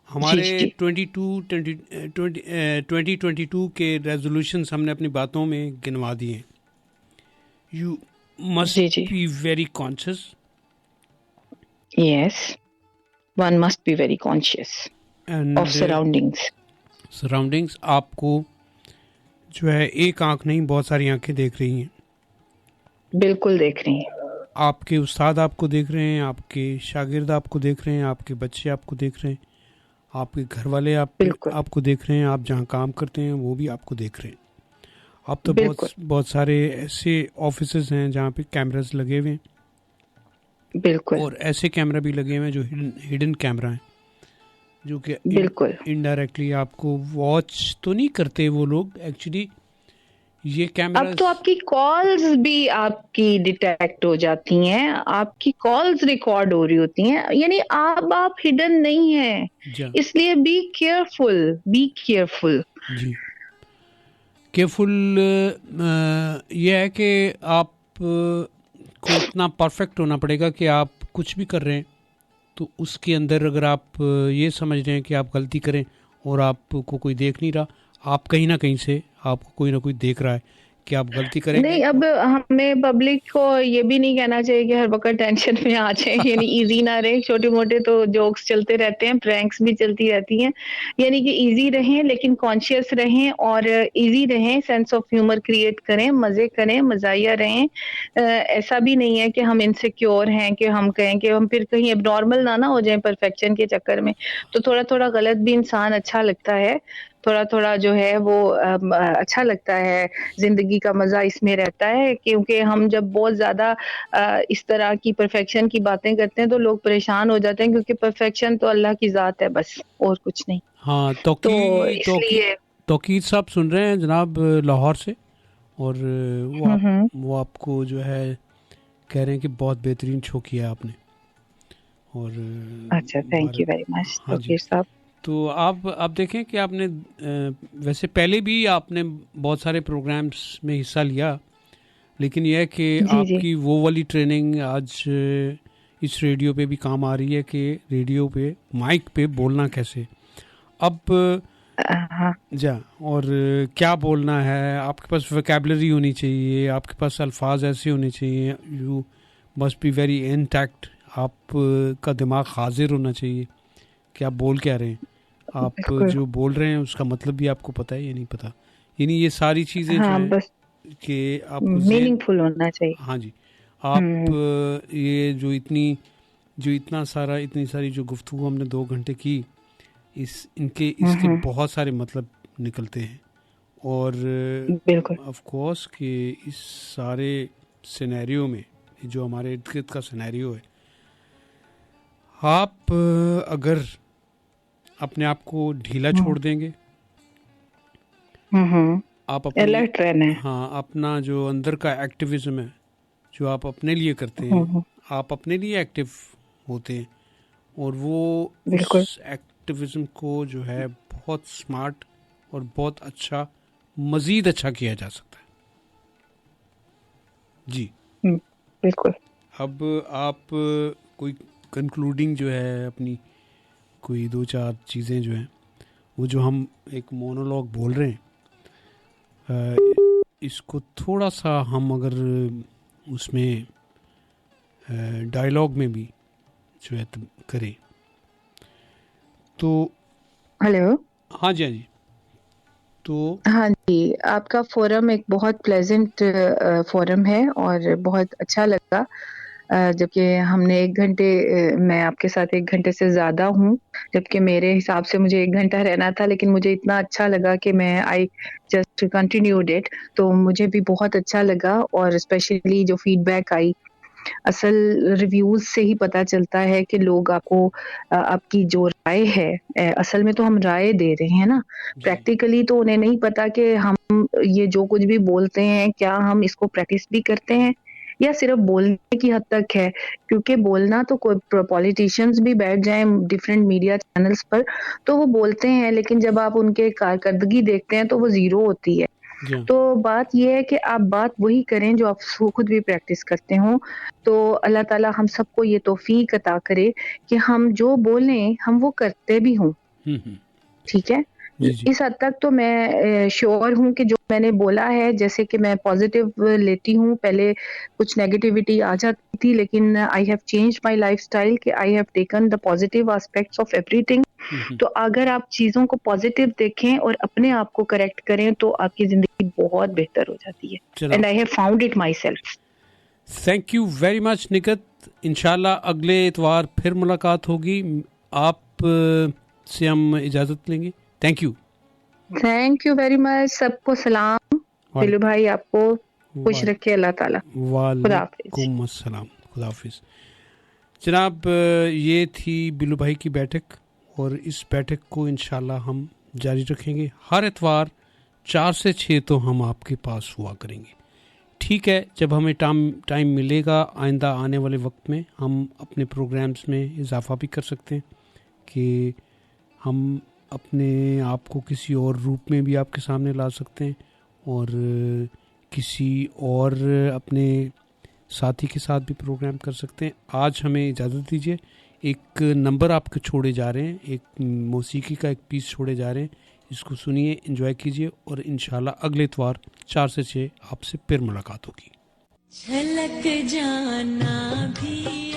ہمارے 2022 کے ریزولوشنز ہم نے اپنی باتوں میں گنوا دیے ہیں. You must be very conscious. Yes, one must be very conscious of surroundings. آپ کو جو ہے ایک آنکھ نہیں، بہت ساری آنکھیں دیکھ رہی ہیں. بالکل دیکھ رہی ہیں. آپ کے استاد آپ کو دیکھ رہے ہیں، آپ کے شاگرد آپ کو دیکھ رہے ہیں، آپ کے بچے آپ کو دیکھ رہے ہیں، آپ کے گھر والے آپ کو دیکھ رہے ہیں، آپ جہاں کام کرتے ہیں وہ بھی آپ کو دیکھ رہے ہیں. اب تو بہت سارے ایسے آفیسز ہیں جہاں پہ کیمراز لگے ہوئے ہیں. بالکل. اور ایسے کیمرہ بھی لگے ہوئے ہیں جو ہڈن کیمرہ ہیں، جو کہ انڈائریکٹلی آپ کو واچ تو نہیں کرتے وہ لوگ ایکچولی. یہ کیمرہ اب تو آپ کی کالز بھی آپ کی ڈیٹیکٹ ہو جاتی ہیں، آپ کی کالز ریکارڈ ہو رہی ہوتی ہیں، یعنی آپ ہڈن نہیں ہیں. اس لیے بی کیئرفل. G careful. یہ ہے کہ آپ کو اتنا پرفیکٹ ہونا پڑے گا کہ آپ کچھ بھی کر رہے ہیں تو اس کے اندر اگر آپ یہ سمجھ رہے ہیں کہ آپ غلطی کریں اور آپ کو کوئی دیکھ نہیں رہا، آپ کہیں نہ کہیں سے آپ کو کوئی نہ کوئی دیکھ رہا ہے کہ آپ غلطی کریں گے. نہیں، اب ہمیں پبلک کو یہ بھی نہیں کہنا چاہیے کہ ہر وقت ٹینشن میں آ جائیں، یعنی ایزی نہ رہے. چھوٹے موٹے تو جوکس چلتے رہتے ہیں، پرینکس بھی چلتی رہتی ہیں، یعنی کہ ایزی رہیں لیکن کانشیس رہیں اور ایزی رہیں، سینس آف ہیومر کریٹ کریں، مزے کریں، مزاحیہ رہیں. ایسا بھی نہیں ہے کہ ہم انسیکیور ہیں کہ ہم کہیں کہ ہم پھر کہیں اب نارمل نہ ہو جائیں پرفیکشن کے چکر میں. تو تھوڑا تھوڑا غلط بھی انسان اچھا لگتا ہے، تھوڑا تھوڑا جو ہے وہ اچھا لگتا ہے. زندگی کا مزہ اس میں رہتا ہے، کیونکہ ہم جب بہت زیادہ اس طرح کی پرفیکشن کی باتیں کرتے ہیں تو لوگ پریشان ہو جاتے ہیں، کیونکہ پرفیکشن تو اللہ کی ذات ہے بس، اور کچھ نہیں. ہاں، توقیر صاحب سن رہے ہیں جناب لاہور سے، اور وہ آپ کو جو ہے کہہ رہے ہیں کہ بہت بہترین شو کیا ہے آپ نے. اور اچھا تھینک یو ویری مچ توقیر صاحب. تو آپ دیکھیں کہ آپ نے ویسے پہلے بھی آپ نے بہت سارے پروگرامس میں حصہ لیا, لیکن یہ ہے کہ آپ کی وہ والی ٹریننگ آج اس ریڈیو پہ بھی کام آ رہی ہے کہ ریڈیو پہ مائک پہ بولنا کیسے. اب جا اور کیا بولنا ہے, آپ کے پاس ویکیبلری ہونی چاہیے, آپ کے پاس الفاظ ایسے ہونے چاہیے, you must be very intact, آپ کا دماغ حاضر ہونا چاہیے کہ آپ بول کیا رہے ہیں, آپ جو بول رہے ہیں اس کا مطلب بھی آپ کو پتہ ہے یا نہیں پتہ. یعنی یہ ساری چیزیں جو ہیں کہ آپ کو میننگ فل ہونا چاہیے. ہاں جی, آپ یہ اتنی ساری جو گفتگو ہم نے 2 گھنٹے کی, اس کے بہت سارے مطلب نکلتے ہیں. اور آف کورس کہ اس سارے سینیریو میں جو ہمارے ارد گرد کا سینیریو ہے, آپ اگر اپنے آپ کو ڈھیلا چھوڑ دیں گے, آپ اپنا جو اندر کا ایکٹیویزم ہے جو آپ اپنے لیے کرتے ہیں, آپ اپنے لیے ایکٹیو ہوتے ہیں, اور وہ اس ایکٹیویزم کو جو ہے بہت سمارٹ اور بہت اچھا, مزید اچھا کیا جا سکتا ہے. جی بالکل. اب آپ کوئی کنکلوڈنگ جو ہے اپنی کوئی 2-4 چیزیں جو ہیں وہ جو ہم ایک مونولوگ بول رہے ہیں, اس کو تھوڑا سا ہم اگر اس میں ڈائلاگ میں بھی جو ہے کریں تو. ہیلو. ہاں جی. تو ہاں جی, آپ کا فورم ایک بہت پلیزنٹ فورم ہے اور بہت اچھا لگا, جبکہ ہم نے 1 گھنٹے, میں آپ کے ساتھ 1 گھنٹے سے زیادہ ہوں, جبکہ میرے حساب سے مجھے 1 گھنٹہ رہنا تھا, لیکن مجھے اتنا اچھا لگا کہ میں آئی جسٹ کنٹینیوڈ اٹ. تو مجھے بھی بہت اچھا لگا, اور اسپیشلی جو فیڈ بیک آئی, اصل ریویوز سے ہی پتہ چلتا ہے کہ لوگ آپ کو, آپ کی جو رائے ہے, اصل میں تو ہم رائے دے رہے ہیں نا, پریکٹیکلی تو انہیں نہیں پتا کہ ہم یہ جو کچھ بھی بولتے ہیں کیا ہم اس کو پریکٹس بھی کرتے ہیں یا صرف بولنے کی حد تک ہے. کیونکہ بولنا تو کوئی پولیٹیشینز بھی بیٹھ جائیں ڈفرینٹ میڈیا چینلز پر تو وہ بولتے ہیں, لیکن جب آپ ان کے کارکردگی دیکھتے ہیں تو وہ زیرو ہوتی ہے. تو بات یہ ہے کہ آپ بات وہی کریں جو آپ خود بھی پریکٹس کرتے ہوں. تو اللہ تعالیٰ ہم سب کو یہ توفیق عطا کرے کہ ہم جو بولیں ہم وہ کرتے بھی ہوں. ٹھیک ہے, اس حد تک تو میں شیور ہوں کہ جو میں نے بولا ہے, جیسے کہ میں پازیٹیو لیتی ہوں, پہلے کچھ نیگیٹیوٹی آ جاتی تھی, لیکن I have change my lifestyle کہ I have taken the positive aspects of everything. تو اگر آپ چیزوں کو پازیٹیو دیکھیں اور اپنے آپ کو کریکٹ کریں تو آپ کی زندگی بہت بہتر ہو جاتی ہے. And I have found it myself. Thank you very much Nighat. انشاءاللہ اگلے اتوار پھر ملاقات ہوگی. آپ سے ہم اجازت لیں گے. Thank you very much. سب کو سلام. بلو بھائی آپ کو خوش رکھے اللہ تعالیٰ. وعلیکم السلام. خدا حافظ. جناب, یہ تھی بلو بھائی کی بیٹھک, اور اس بیٹھک کو انشاءاللہ ہم جاری رکھیں گے. ہر اتوار 4 سے 6 تو ہم آپ کے پاس ہوا کریں گے. ٹھیک ہے, جب ہمیں ٹائم ملے گا آئندہ آنے والے وقت میں ہم اپنے پروگرامز میں اضافہ بھی کر سکتے ہیں کہ ہم اپنے آپ کو کسی اور روپ میں بھی آپ کے سامنے لا سکتے ہیں, اور کسی اور اپنے ساتھی کے ساتھ بھی پروگرام کر سکتے ہیں. آج ہمیں اجازت دیجیے. ایک نمبر آپ کو چھوڑے جا رہے ہیں, ایک موسیقی کا ایک پیس چھوڑے جا رہے ہیں, اس کو سنیے, انجوائے کیجیے, اور انشاءاللہ اگلے اتوار 4 سے 6 آپ سے پھر ملاقات ہوگی. جھلک جانا بھی